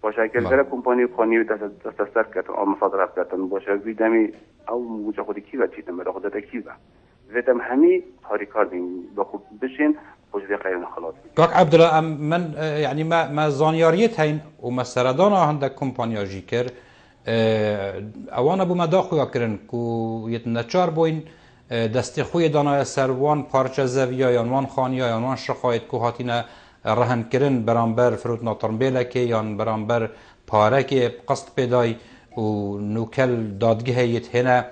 باشه که در کمپانی خانی دست سر کردن آم مصادرات کردن باشه ویدمی او موجه خودی کی بچیدم برای خودت کی با ویدم همی هاری کردیم با خوب بشین وجدی خیلی خلاص. کاک عبدالله من یعنی ما زانیاریت هین و مسردان هندک کمپانیا جیکر اوان بو مداخویا کرن کو یت نچار بوین دستی خوی دانای سروان پارچه زویا یا وان خانیا یا وان شقایت کو هاتینا رهن کرن برانبر فروت ناترمبیله که یا برانبر پاره که قصد پیدای و نوکل دادگه یت هنا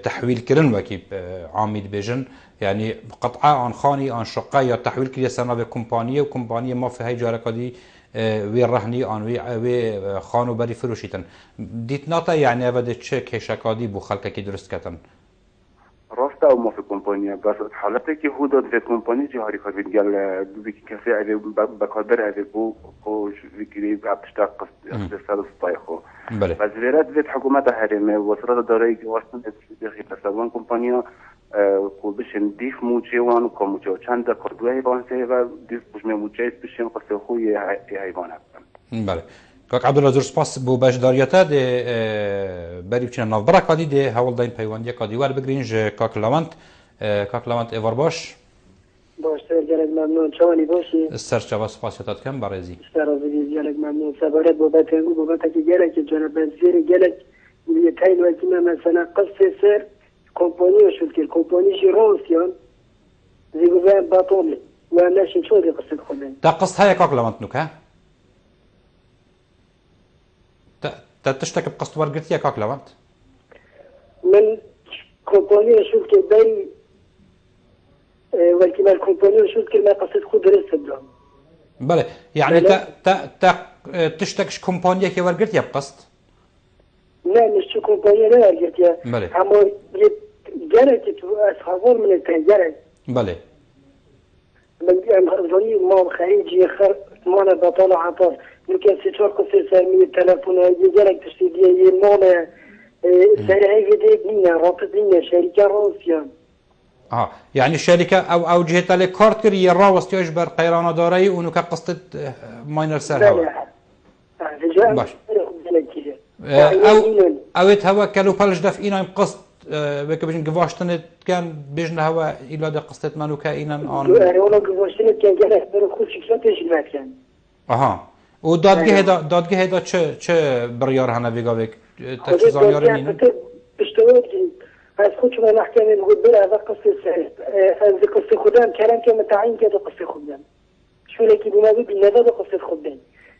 تحویل کرن وکی عامل بیجن یعنی قطعه آن خانی آن شقه یا تحویل کردی سنا به کمپانی و کمپانی ما فی جارکادی وی رهنی آن وی خانو بری فروشیتن دیت ناتا یعنی اول چه کشکادی بو خلک کی درست کردن راست او ما في كومبانيا بس حالته كي هو دات في كومباني جي هاري خبيت قال بيك كافي على بقدر على بو كو فكري بتشتاق اقتصاد الطايخو بس فيرات في حكومه هرمه وصرت داري واسطه في تسوان كومبانيا كو باش نديف موجوان كو موجو چند كردوي بانسي و ديف باش موجيت باش نقص خوي حيوانات بله کاک عبدالله زور سپاس بو باشداریتا ده بری بچینم ناف برا کادی ده هول داین پیوندی کادی ور بگرینج کاک لوانت ایوار باش باش سرگرد ممنون چوانی باشی سرچوا سپاسیتات کم برازی سرازی گلک ممنون سبارت بابت که گلک جناب بنزیر گلک یه تاین وقتی من مثلا قصه سر کمپانی شد که کمپانی شی روسیان زیگو ویم باطولی و نشین چون دی قصد خودن تا قصد های کاک لوانت نوک ها؟ تشتكي بقصد ورقتي يا كاك لوانت من كومباني شو كداي ولكن الكومباني شو كلمه قصد خود درست بلا بله يعني تا تشتكش كومباني كي ورقتي بقصد لا مش كومباني لا ورقتي بله اما جرت اصحابون من التجاره بله من ظني ما خارجي ما انا بطلع عطاس يمكن سيتوار قصير سامي التلفون يجرك تشتري يمون سرعي جديد لنا رابط لنا شركة روسيا يعني الشركة أو جهة لك كارت كري يراوست يجبر قيرانة داري ونك قصة ماينر سر هوا باش أو يتهوكلوا بلش دفئينا قصد وك بيجن جواشتن كان بيجن هوا إلى ده قصة منو كائنا آن أنا جواشتن كان جالس برخوش شكلش ما كان دادگاه دا چه بریار هنه بیگاویک تکسی زانیاره نینن؟ اشتغلتي از خود شما محکمه مقود بره از قصه خودم کردم که متعین که دا قصه خودم شو لکی بومدو بی نده دا قصه خودم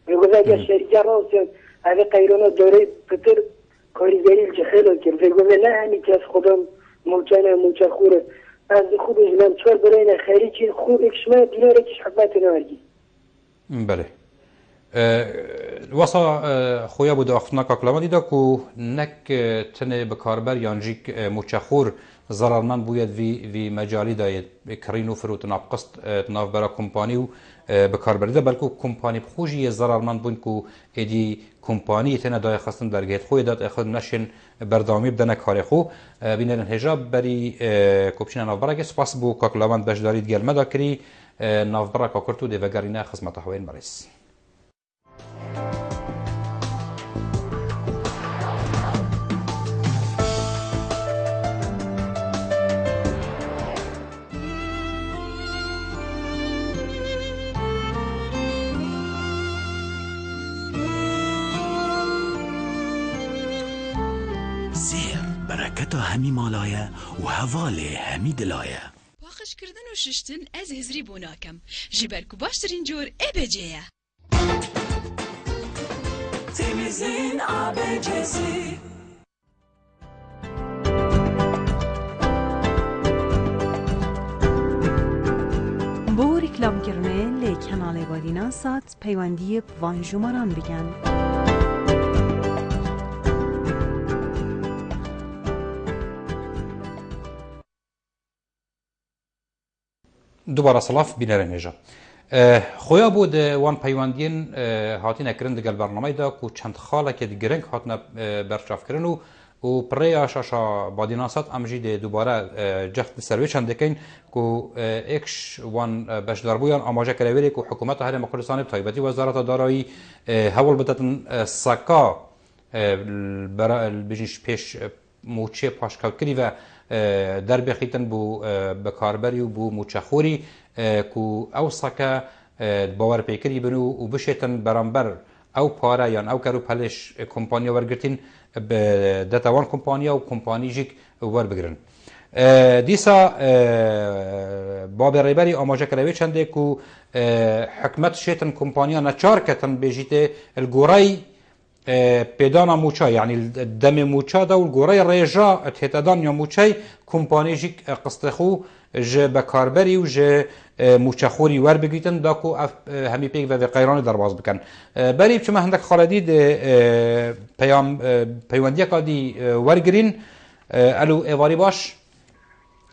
میگوز اگر شرکه راستیان اگه قیرانه داره پتر کاریگری الجخیل کرد میگوز نه همی که از خودم موچه خوره از خودش من چور برای خریجی خوب اکشمه دیناره کش حکمت نوارگی بله واسا خویا بود اختنا کاکلاما دیدا کو نک تنه بکاربر یانجیک مچخور ضررمند بوید وی مجالی داید کرینو فروت نابقست ناف برا کمپانی و بکاربری دا بلکو کمپانی بخوشی ضررمند بون کو ایدی کمپانی تنه دای خستن درگیت خوی داد اخد نشین بردامی بدن کار خو بینرن هجاب بری کوپشین ناف برا که سپاس بو کاکلامان بش دارید گل مدا کری ناف برا کاکرتو دی وگرینه خدمت هوین مریس برکتا همی مالایه و هواله همی دلایه باخش کردن و ششتن از هزری بوناکم جبرکو باشترین جور ابجیه تمیزین ابجسی بو رکلام کرنه لی کانال وادینا سات پیوندی وان جمران بگن دوباره صلاف بینر نجا خویا بود وان پیوندین هاتین اکرن دگل برنامه دا کو چند خاله که گرنگ هاتنا برچاف کرن و پریا شاشا بادیناسات امجید دوباره جخت سروی چند دکین کو اکش وان بشدار بویان آماجه کرویری کو حکومت هر مکردستان تایبتی وزارت دارایی هول بدتن سکا بجیش پیش موچه پاشکاوت کری و در بخیتن بو بکاربری و بو موچخوری کو او سکا باور پیکری بنو و بشیتن برانبر او پاره یان او کرو پلش کمپانیا ورگرتین دتوان کمپانیا و کمپانی جیک ور بگرن دیسا باب ریبری آماجه کروی چنده کو حکمت شیتن کمپانیا نچار کتن بیجیت الگورای پیدانا موچا یعنی دم موچا دا و گوره ریجا تهتدان یا موچای کمپانی جی قصدخو جه بکاربری و جه موچخوری ور بگیتن دا کو همی پیک و قیران درواز بکن بری بچه هندک خالدی پیوندی کادی ورگرین الو ایواری باش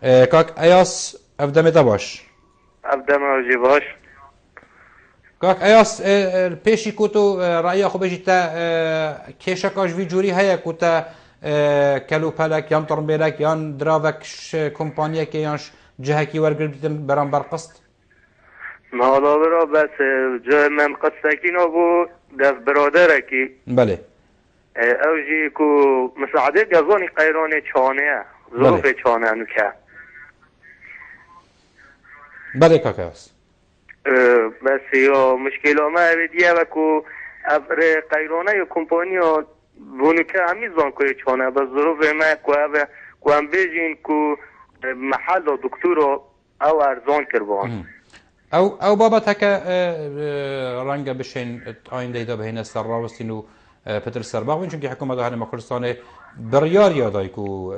کاک ایاس افدمتا باش افدم باش کاک ایاس پیشی کوتو رأی خو بجی تا کشکاش وی جوری هیا کوتا کلو پلک یان ترمبلک یان دراوکش کمپانیه که یانش جهه کی ورگردیدن برام برقصد مالا برا بس جه من قصدکین ابو دست برادره کی بله او جی کو مساعده گزانی قیران چانه ظروف چانه نکه بله کاک ایاس بس یا مشکل ما دیگه و کو ابر قیرانه یا کمپانی ها بونکه همیزان که چانه بس ظروف ما کو هم بیجین کو محل دکتر او ارزان کربان او بابت هکا رنگ بشین آینده دا بهین سر راوستین و پتر سرباق بین چونکه حکومت هر مکردستان بریار یادای کو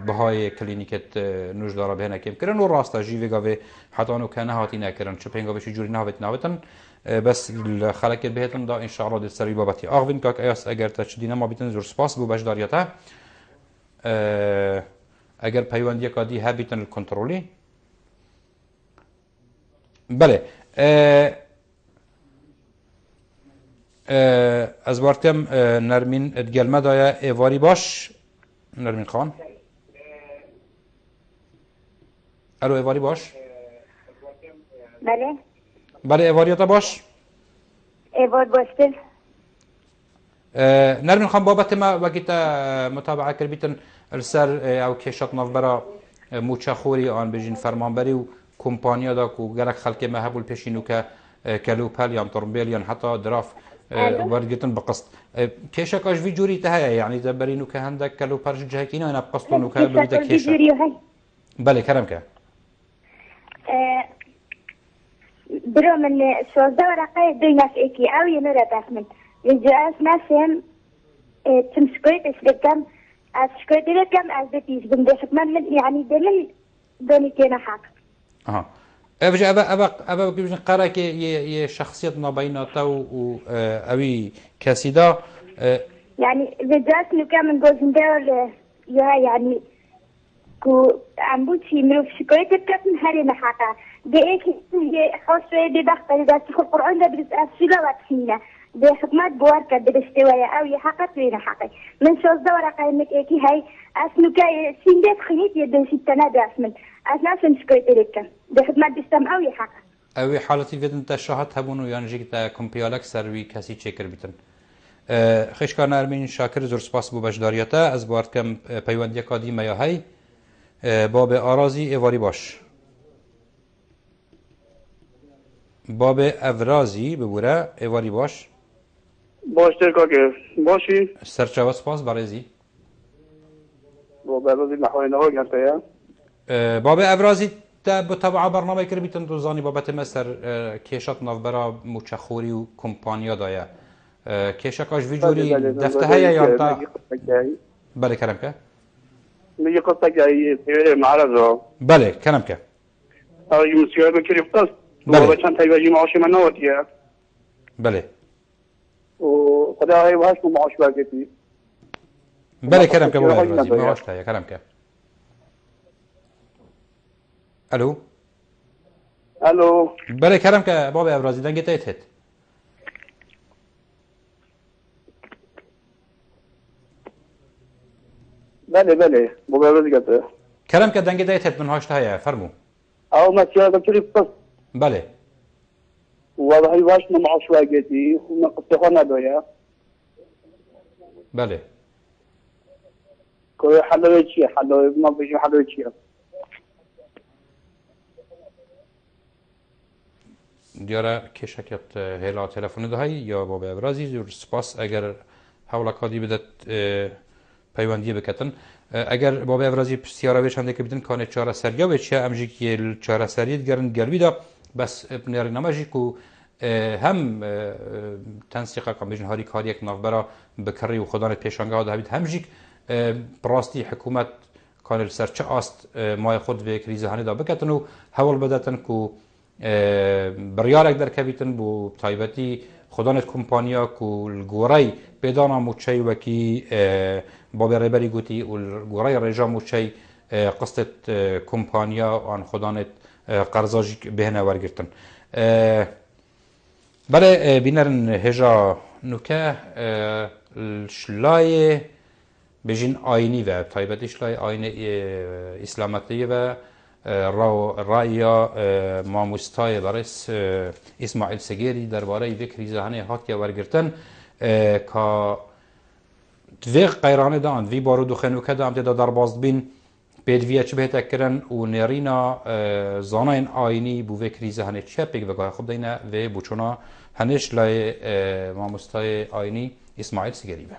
بهای کلینیکت نوجدارا بهین اکیم کرن و راستا جیوی گاوه حتی انو که نهاتی نکرن چه پینگا بشی جوری نهاوتن بس خلقت بهتن دا انشاءالله دل سری بابتی آغوین که ایاس اگر تا چدینه ما بیتن زور سپاس بو بشداریتا اگر پیوندی کادی ها بیتن الکنترولی بله از بارتیم نرمین ادگلمه دایا ایواری باش نرمین خان الو ایواری باش بله بله ایواریتا باش ایوار باشتر نرمین خان بابت ما وقت متابعه کر بیتن السر او کشات نافبرا موچخوری آن بجین فرمانبری و کمپانیا دا کو گرک خلق ما هبول پیشینو که کلوپل یا ترمبیل یا حتی دراف ورگتن بقصد کشکاش وی جوری تهیا یعنی دبرینو که هندک کلوپل جهکینا انا بقصدونو که بریده کشک بله کرم که برو من 16 ورقه دوی نفعکی او یه نوره بخمن رجاعت نفهم تمسكويت اسبقام اسكويت لكم از بتيز بندش من يعني دلل دوني كنا حق ابجا ابا بيجن قراك ي شخصية نابيناتا و اوي كاسيدا يعني بدات انه كان من جوز ندور يا يعني كو عم بوتشي مروف شكويت بكتن هاري محاقا دي ايك خوشوية دي بخطة دا تخل قرآن دا بدس افسيلا واتخينا دي حكمات بواركة بدستوايا او يحاقت وين حقي من شوز دورا قايمك ايكي هاي اسنو كاي سيندات خنيت يدن ستنا دا اسمن اسنا سن شكويت لكا دي حكمات بستم او يحاقا اوي حالتي فيدن تا شاهد هبونو يعني جيك تا كومبيالك سروي كاسي تشكر بتن خشکار نرمین شاکر زور سپاس بو بشداریتا از بارد کم پیوندی کادی میا هی باب آرازی ایواری باش باب افرازی ببوره ایواری باش باشتر که باشی سرچاو سپاس برازی باب افرازی نحوی نها گرته یا باب افرازی تا بطبع برنامه کر بیتن دوزانی بابت مصر کیشات نافبرا موچخوری و کمپانیا دایا کیشکاش ویجوری دفته هیا یا تا بله کرم که میگه قصه که پیوره معرضه بله کرم که آقای مسیحه بکری قصد و چند تایباجی معاش من نواتیه بله و خدا های وحش و معاش برگتی بله کرم که بابا افرازی معاش تایه کرم که الو الو بله کرم که بابا افرازی دنگه تایت هت بله بابا افرازی گفته کرم که دنگه دایت هت من هاشت هیا فرمو او مسیحه بکری قصد بله و های وحش و معاش برگتی و قصه خواه ندایا بله که حلوه چیه حلوه ما بشیم حلوه چیه دیاره کشکت هلا تلفن ده یا بابا ابرازی زور سپاس اگر حولا کادی بدت پیوندی بکتن اگر بابا ابرازی سیاره بشنده که بدن کانه چاره سریا بچه امجی که چاره سریت گرن گلوی دا بس بنیاری نماجی که هم تنسیقه کام بجن هاری کاری یک نافبرا بکری و خدانت پیشانگاه ده بید همجی براستی حکومت کانه سرچه آست مای خود به کریزه هنه دا بکتن و حول بدتن که بریارک در کبیتن بو تایبتی خدانت کمپانیا که الگورای بدانا موچه وکی بابی ریبری گوتی الگورای رجا موچه قصت کمپانیا آن خدانت قرضاجی بهنه ورگرتن بله بینرن هجا نوکه شلای بجین آینی و تایبتی شلای آین اسلامتی و رأی ماموستای برس اسماعیل سگیری درباره وکری زهنه هاکیا ورگرتن که دوی قیرانه دان وی بارود و خنوکه دان تدا در باز بین پیدویه چه بهتا کرن و نرینا زاناین آینی بو وکری زهنه چه پیک وگاه خود دینه و بوچونا هنش لای ماموستای آینی اسماعیل سگیری به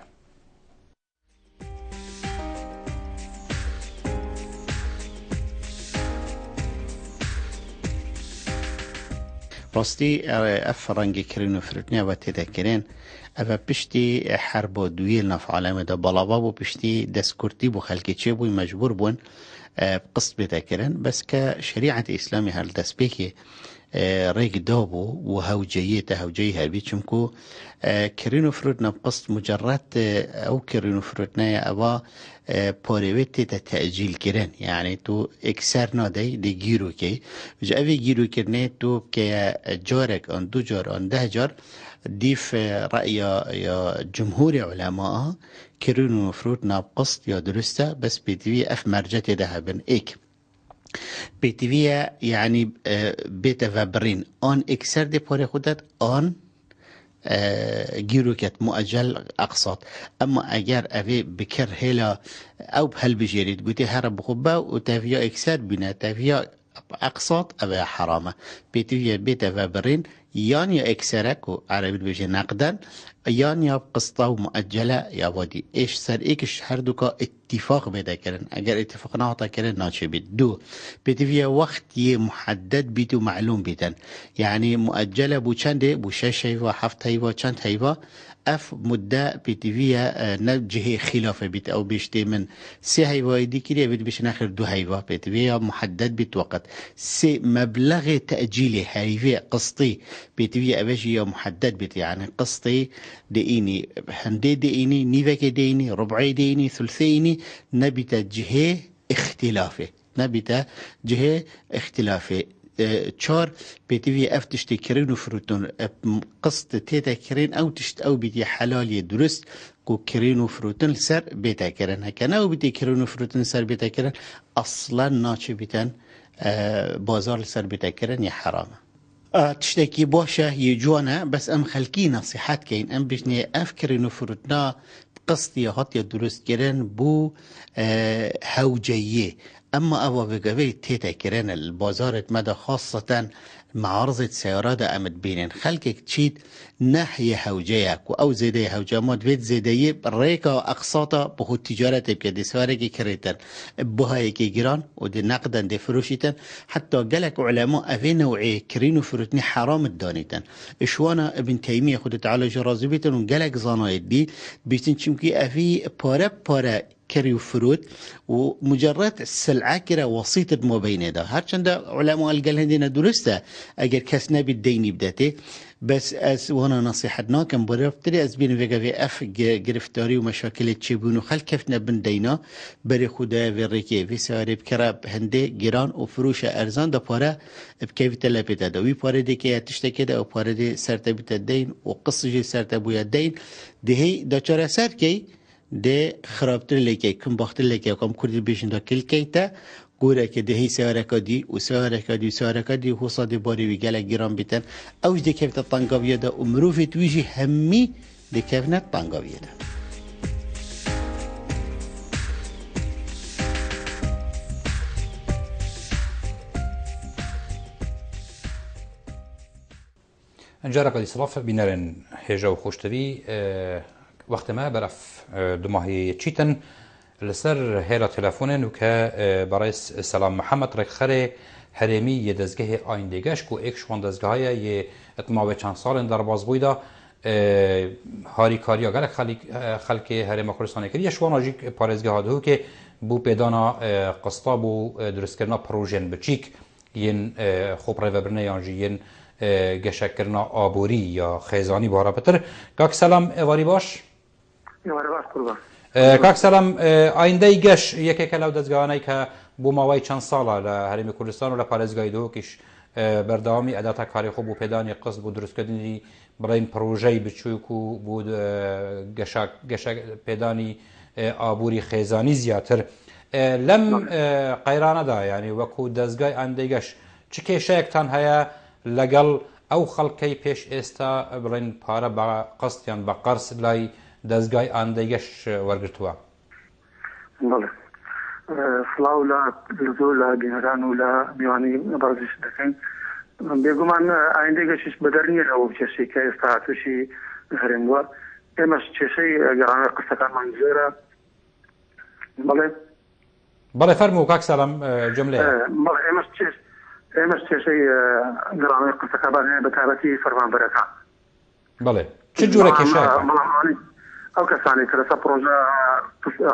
راستی اف رنگی کرین و فرتنیا و تذکرین اف پشتی حرب دویل نف عالم دا بلاوا بو پشتی دسکورتی بو خلکی چه بوی مجبور بون قصد بتذکرین بس که شریعت اسلامی هر دست بکی ريق دابو وهوجيه تهوجيه هربي چمكو كرينو فروتنا بقصد مجرد او كرينو فروتنا ابا بوريوتي تأجيل كرن يعني تو اكسر نادي دي جيرو كي جا اوي جيرو كرنه تو كي جارك ان دو جار ان 10 جار ديف رأي يا جمهور علماء كرينو فروتنا بقصد يا درسته بس بيتوي اف مرجتي ذهبن ايك بيتوية يعني بيتا فابرين آن اكسر دي پاره خودت آن گیروکت مؤجل اقساط اما اگر اوی بکر هلا او بهل بجيريد قوتي هرب بخبا و تافيا اكسر بنا تافيا اقساط او حرامه بيتوية بيتا فابرين يعني اكسرك و عربي بيجي نقدا یان یا قسطا و مؤجله یا وادی ایش سر ایکش هر دو کا اتفاق بده کردن اگر اتفاق نهاتا کردن ناچه بید. دو بتوی وقتی محدد بید و معلوم بیدن یعنی مؤجله بو چنده بو 6 هیوا 7 هیوا چند هیوا اف مدة بتويا نجه خلافه بيت او بيشتي من 3 هيوا دي كده بيش ناخر 2 هيوا بتويا محدد بيت وقت سي مبلغ تأجيل هيفي قسطي بتويا ابجي محدد بيت يعني قسطي ديني هندي ديني نيفك ديني ربعي ديني ثلثيني نبت جهه اختلافه نبت جهه اختلافه 4 بتوی اف تشتی کرین و فروتون قسط تیتا کرین او تشت او بیتی حلالی درست کو کرین و فروتون سر بیتا کرن هکن او بیتی کرین و فروتون سر بیتا کرن اصلا ناچه بیتن بازار سر بیتا کرن یا حرامه تشتكي باشا يجوانا بس ام خلقي نصيحات كاين ام بجني افكر نفرتنا قصدي هاتي درست كرن بو هوجيه اما اوا بقبي تيتا كرن البازار مدى خاصة معارضة سيارات امد بينن خلقك تشيد ناحية هوجيك او زيدية هوجيه ماد بيت زيدية ريكا اقساطا بخو تجارة بكدي سواركي كريتن بهايكي جيران ودي نقدا دي فروشيتن حتى قالك علماء افي نوعي كرينو فروتني حرام الدانيتن اشوانا ابن تيمية خد تعالى جرازبيتن وقالك زانايت دي بيتن چمكي افي بارا كريو فروت ومجرد السلعة كرا وسيطة ما بين ده هرچند علماء القال هندينا درسته اگر کس نبي الديني بدته بس از وانا نصيحتنا كم برفتري از بين ويقا في اف گرفتاري ومشاكل تشيبون وخل كفتنا بن دينا بري خدا في ريكي في سواري بكراب هنده جيران وفروش ارزان ده پاره بكيف تلبيته ده وي پاره دي كي تشتكي ده و پاره دي سرتبيت الدين وقصجي سرتبويا الدين ده هي ده چرا سر كي ده خرابتر لكي كم باختر لكي وكم كردي بيشن ده كل كيتا گوره که دهی سوارکا دی و سوارکا دی و حصاد باری وی گلک گیران بیتن اوش دی کفت تنگاویه ده و مروفت ویجی همی دی کفت تنگاویه ده انجارك دي صلاف بينارن هجا وخوشتوي وقت ما برف دماهي تشيتن لسر هيرا تلفونن وكا برئيس سلام محمد رخري هرمي يدزگه آیندگش کو ایک شوان دزگاه ی اتماوی چند سال در باز بویدا هاری کاریا گلک خلق هرم کردستان کردی شوان آجی پارزگاه دهو که بو پیدانا قسطا بو درست کرنا پروژن بچیک ین خوب روی برنه یانجی ین گشک کرنا آبوری یا خیزانی بارا بتر کاک سلام اواری باش اواری باش قربان کاک سلام آینده گش یکی کلاو دزگاهانه که بو ماوی چند ساله لهرم کردستان و لپارزگاه دو کش بردامی اداتا کاری خوب و پیدانی قصد بو درست کردنی برای این پروژه بچوکو بود گشک پیدانی آبوری خیزانی زیاتر لم قیرانه دا یعنی وکو دزگاه آینده گش چه کشایکتان هیا لگل او خلقی پیش استا برای پاره با قصد یعنی با قرص لای دزگای آندگش ورگرتوا بله سلاو لا لزو لا جنران ولا میوانی برزش دکن بگمان آندگشش بدرنی رو چشی که استعاتوشی هرنگوا امش چشی گرانه قصتان منظوره بله فرمو کاک سلام جمله بله امش چشی گرانه قصتان بتابتی فرمان برکان بله چه جوره کشای او کسانی که لسا پروژه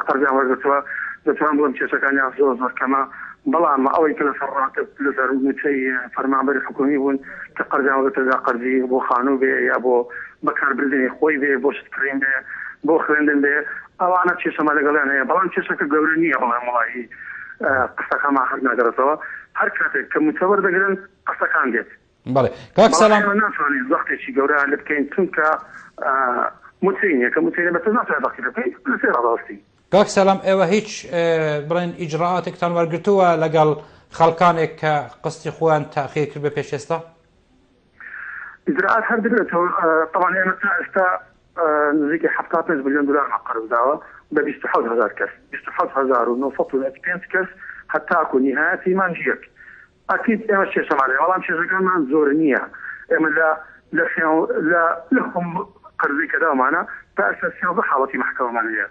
قربیان ورگرتوا دەتوان بڵم کێشەکانیان زۆر کەمە بەڵام ئەوەی کە لەسەر ڕاتب لەسەر موچەی فەرمانبەری حکومی بوون کە قەرزیان وەرگرتدا قەرزی بۆ خانوو بێ یا بۆ بەکاربردنی خۆی بێ بۆ شتکردن بێ بۆ خوێندن بێ ئەوانە کێشەمە لەگەڵیان هەیە بەڵام کێشەکە گەورە نییە بەڵام وڵی قسەکەمان حەز ناگەڕێتەوە هەر کاتێک کە موچە وەردەگرن قسەکان دێت بله کاک سلام ناتوانین وەختێکی گەورە لێ بکەین چونکە موچینە کە موچینە بەتە ناتوانێت وەختی لێ بکەین لەسێ ڕاستی کاک سلام ئێوە هیچ بڵێن ئیجراعاتێکتان وەرگرتووە لەگەڵ خەڵکانێک کە قستی خۆیان تاخیر کرد بە پێش ئێستا ئیجراعات هەر دەبێتەوە طبعا ئێمە تا ئێستا نزیکەی 75 ملیۆن دلارمان قەرز داوە بە 27000 کەس 27905 کەس هەتاکو نهایەتی مانجیەک ئەکید ئێمە کێشەمان هەیە بەڵام کێشەکانمان زۆر نییە ئێمە لە قرضی کە داوامانە تا ئەساسیان بە حاڵەتی محکەمەمانەیە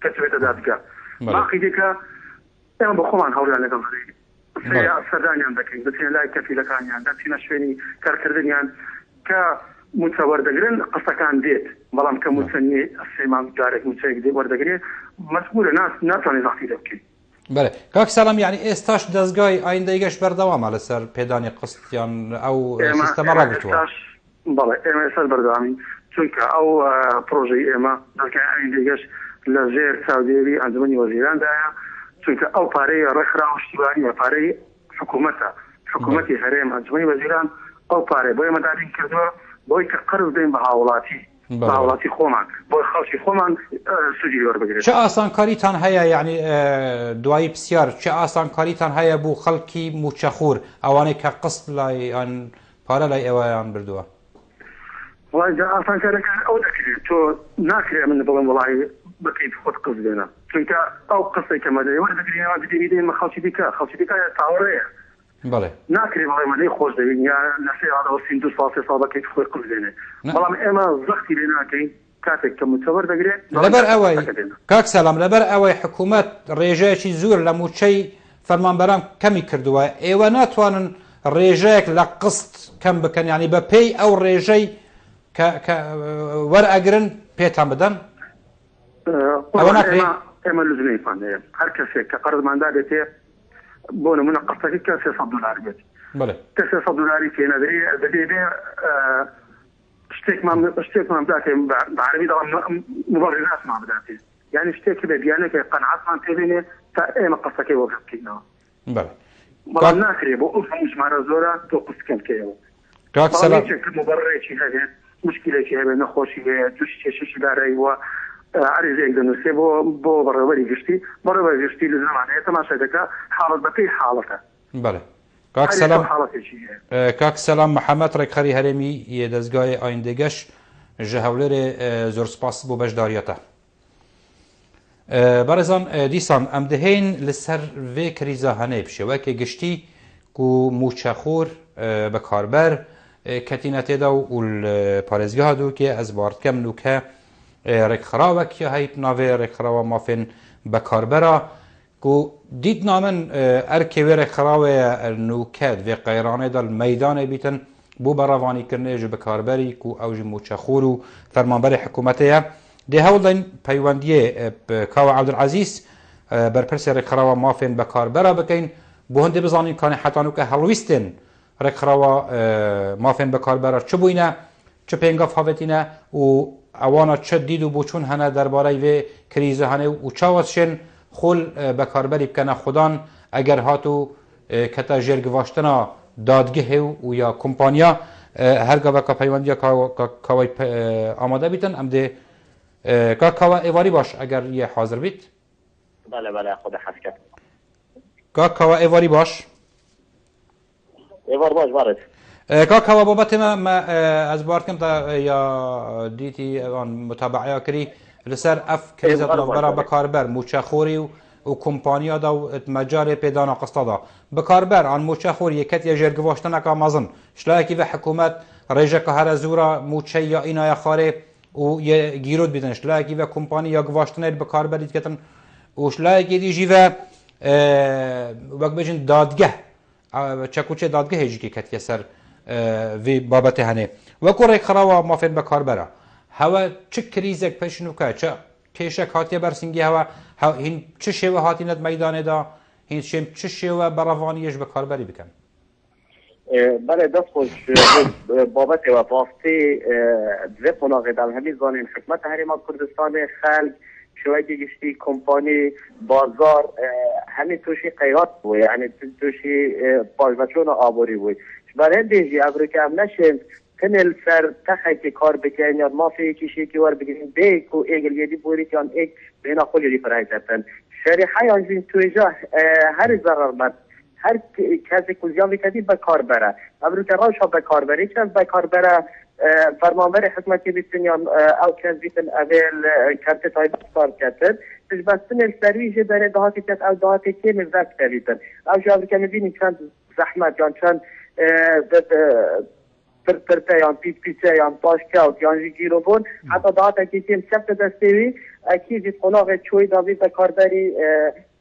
کە چبێتە دادگا باقی دیکە ئێمە بە خۆمان هەوڵیان لەگەڵ سەردانیان دەکەین بچێن لای کەفیلەکانیان دەچینە شوێنی کارکردنیان کە موچە وەردەگرن قسەکان دێت بەڵام کە موچە نیە سێمان جارێک موچەیەک دێ وەردەگرێت مەجبورە ناتوانێت زەختی دەبکەین. بله کاک سلام یعنی ئێستاش دەستگای ئایندەی گەشت بەردەوامە لەسەر پێدانی قستیان ئەو سیستەمە ڕاگرتووە. بەڵێ ئێمە ئێستا بەردەوامی چونکە ئەو پرۆژەی ئێمە دەستگای ئایندەی گەشت لە ژێر چاودێری ئەنجومەنی وەزیراندایە چونکە ئەو پارەی ڕێکخرا شتیوانیە پارەی حکوومەتە حکوومەتی هەرێم ئەنجومەنی وەزیران ئەو پارەی بۆ ئێمە دابین کردووە بۆی کە قەرز بدەین بە هاوڵاتی باوڵاتی خۆمان بۆ خەڵکی خۆمان سوودی وەربگرێت. چه ئاسانکاریتان هەیە یعنی دوایی پرسیار چه ئاسانکاریتان هەیە بۆ خەڵکی موچەخور ئەوانەی کە قست لایان پارە لای ئێوەیان بردووە؟ وڵای ئاسانکارەکە ئەو دەکرێت تۆ ناکرێ من بڵێم وڵای بکەیت خۆت قست بێنە چونکە ئەو قسەی کە مەدەی وەردەگرینەوە دەدەین خەڵکی دیکە تاوەڕەیە بەڵێ ناکرێ بەڵێ مەدەی خۆش دەبین یا نەسێ سین دو ساڵ بکەیت خۆی قست بێنێ بەڵام ئێمە زەختی لێ ناکەین کاتێک کە موچە وەردەگرێت لەبەر ئەوەی کاک سەلام لەبەر ئەوەی حکوومەت ڕێژەیەکی زۆر لە موچەی فەرمانبەران کەمی کردووە ئێوە ناتوانن ڕێژەیەک لە قست کەم بکەن ینی بە پێی ئەو ڕێژەی کە وەرئەگرن پێتان بدەن؟ ئێمە لزومەیەمان هەیە هەر کەسێک کە قەرزماندا بێتێ بۆ نمونە قستەکەی کە 300 دلار بێت کە 300 دلاری پێ نەدەری دەبێ شتێکمان بداتێن بە عەرەبی دەڵێن مبەڕیراتمان بداتێن یعنی شتێکی بە بیانێکی قەنعاتمان پێبێنێ تا ئێمە قستەکەی وەرز بکەینەوە بەڵام ناکرێ بۆ ئەو هەموو ژمارە زۆرە تۆ قستکەم بکەیەوە مبەڕێکی هەبێت مشکلێکی هەبێت نەخۆشی هەیە تووشی کێشەشی دارایی وە عریزێک دەنووسێ بۆ بەڕێوەری گشتی بەڕێوەری گشتی لە زمانەیە تەماشا دەکا حاڵەت بەپێی حاڵەتە. بەڵێ کاک سەلام محەممەد ڕێکخەری هەرێمی دەستگای ئایندەی گەشت ژە هەولێرێ زۆر سپاس بۆ بەشداریەتە. بەڕێزان دیسان ئەم دەهێن لەسەر vê krîza hene pişêwekê giştî ku mûçexûr bi karber ketîne têda û parêzgeha dûkê ez bartkem nûke rêkxerawekî heyt navê rêkxerawa mafên bekarbera ku dît namin erkê wê rêkxerawê nûket vê qeyranê da meydanê bîtin bû beravanîkirinê ji bikarberî ku ew jî mûçexûr û fermanberê hikûmetê ye dê hewl dayn peywendiyê Kawa Abdulezîz berpirsê rêkxerawa mafên bekarbera bikein bû hindê bizanîn kanê heta nûke helwîstên rêkxerawa mafên bekarbera çi bûyne çi pêngav havetîne û ewana çi dîd û boçûn hene derbarey vê krîze hene û çawa şên xol bekarberî bikene xudan eger hatû keta jêrgivaştina dadgehê û ya kompanya her gaveka peywendiya Kawayê amade bîtin em dê Kawa êvarî baş eger yê hazir bît. بله بله خود حسکت Kawa êvarî baş êvar baş barê Kawa babetê me ez barkim te ya dîtî an mutabeya kirî li ser ev krîzet navbera bekarber mûçexorî û kompanya da mecarê pêdana qista da bekarber an mûçexor yeketiye jêrgivaştineka mezin şlayekî ve hikûmet rêjeka here zûra mûçey ya înaya xarê û ye gîrot bîtin şlayekî ve kompanî ya givaştinê bekarberî diketin û şlayekî dî jî ve wek bêjin dadgeh çekûçê dadgehê jî ketiye ser vê babetê hene wekû rêkxerawa mafên bekarbera hewe çi krîzek pêşnûke çi kêşek hatiye bersingî hewe hîn çi şêwe hatîne meydanê da hîn şêm çi şêwe beravaniyê ji bekarberî bikin. بله دست خوش بابت و پاستی دوی قناقی دل همی زانین حکمت هریما کردستان خلق شویدی گشتی کمپانی بازار همی توشی قیرات بوی یعنی توشی پاجبچون آبوری بوی برای دیجی ابروکه هم نشین تنل سر تخی که کار بکن یا مافی کشی که ور بگیرین بیک و ایگل یدی بورید یا ایک بینا خولی ری فرایزتن شریحه آنجین تویجا هر ضرر بد هر کسی که زیان بکردی به کار بره ابرو که راش ها به کار بره که به کار بره فرمانبر حکمتی بیتن یا او کس بیتن اول کرت تایبت کار کردن پیش بستن السرویجه بره دهاتی کت او دهاتی که مزد کردن او جا ابرو که میبینی چند زحمت یا چند پرپرته یا پیچه یا پاشکاوت یا گیرو بون حتی داتا که تیم چپت دستیوی اکی زید قناغ چوی داوی تا کارداری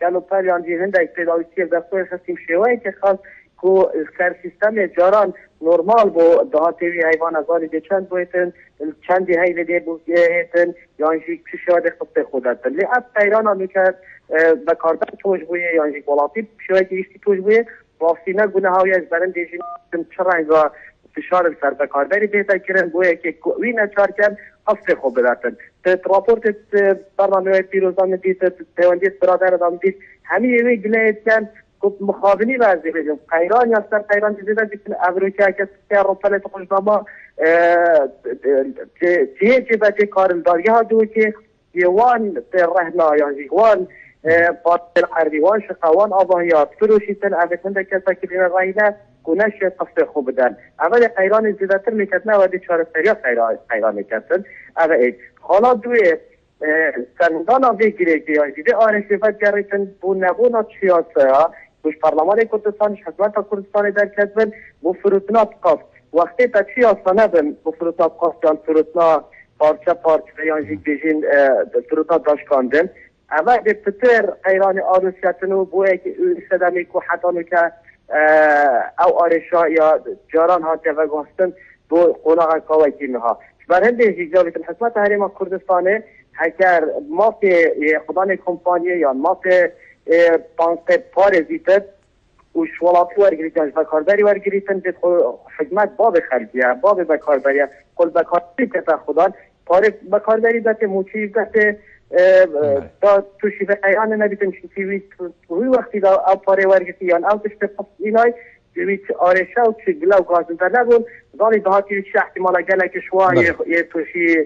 گلوپر یا هنده پیداویسی دستوی خستیم شوی که خواست که خیر سیستم جاران نورمال بو دهاتیوی حیوان ازانی دی چند بویتن چندی حیوه دی بویتن یا اینجی پیشواده خطه خودتن لی اب قیران هم میکرد بکاردن توش بویه یا اینجی ولاتی پیشواده که ایشتی توش بویه واسینه گونه هاوی از برن دیجین چرا فشار سر بکارداری دیتا کرن بویه که کوی نچار کن هفته خوب بداتن راپورت برنامه پیروزان دیت پیوندیت برادر دام دیت همین یوی گلیت کن مخابنی وزی بجم قیران یا سر قیران دیده بیتن امریکا که روپله تخشنامه چه بچه کارنداری ها دو که یوان رهنا یعنی وان باطل عربی وان شقوان آباهیات فروشیتن اویتن ده کسا که دین راینا کنش قصد خوب بدن اول قیران زیده تر میکتن و دی چار سریا قیران میکتن اول حالا دوی سندان ها بگیره که یا دیده آرشیفت گریتن بو نبونا چیاسه ها بوش پارلمان کردستانش حکومت کردستان در کتبن بو فروتنات قصد وقتی تا چیاسه نبن بو فروتنات قصد جان فروتنا پارچه یا جیگ بیجین فروتنات داشکاندن اما دفتر قیران آروسیتنو بوی که استدامی که حتانو که او آرشا یا جاران ها تفگاستن بو قناغ کاویتین ها بر هنده جیجاویت الحکمت حریم کردستانه هکر ما که خدان کمپانی یا ما که پانسته پارزیتت و شوالاتو ورگریتن بکارداری ورگریتن دید حکمت باب خلقیه باب بکارداری کل بکارداری که خدان پاره بکارداری داته موچیف داته دا توشی به قیان نبیتن چیزی توی وقتی دا او پاره ورگیتی یا او دشت پس اینای دوی چه آرشه و چه گلا و گازنده نبون دانی دهاتی چه احتمالا گله که شوا یه توشی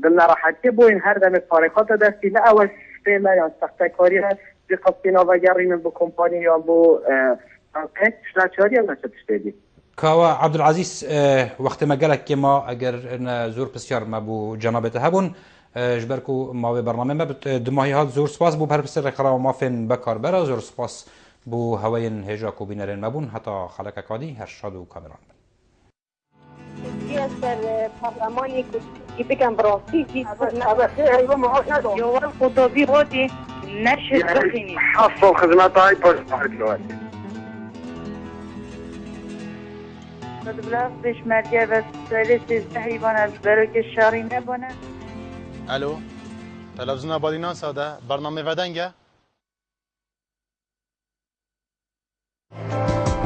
دل نراحتی بوین هر دم پارکات دستی نه اول شپیمه یا سخته کاری هست بی قصدینا و گرین با کمپانی یا با قیت شنچاری هم نچه تشتیدی کاوا عبدالعزیز وقت ما قالك كما اگر زور بسیار ما بو جنابته هبون جبركو ما برنامه ما دماهي هات زور سپاس بو پرپسر قرار ما فين بكار برا زور سپاس بو هواين هجاكو بينرين مبون حتى خلق كادي هرشاد و كاميران در پارلمانی که بگم براستی یوان خدابی بودی نشد بخینی حصل خدمات های پشت دلوقتي بلاغ بشمرگه و سوال 13 حیوان از بروک شاری نبانه الو تلویزیون آبادینان ساده برنامه ودنگه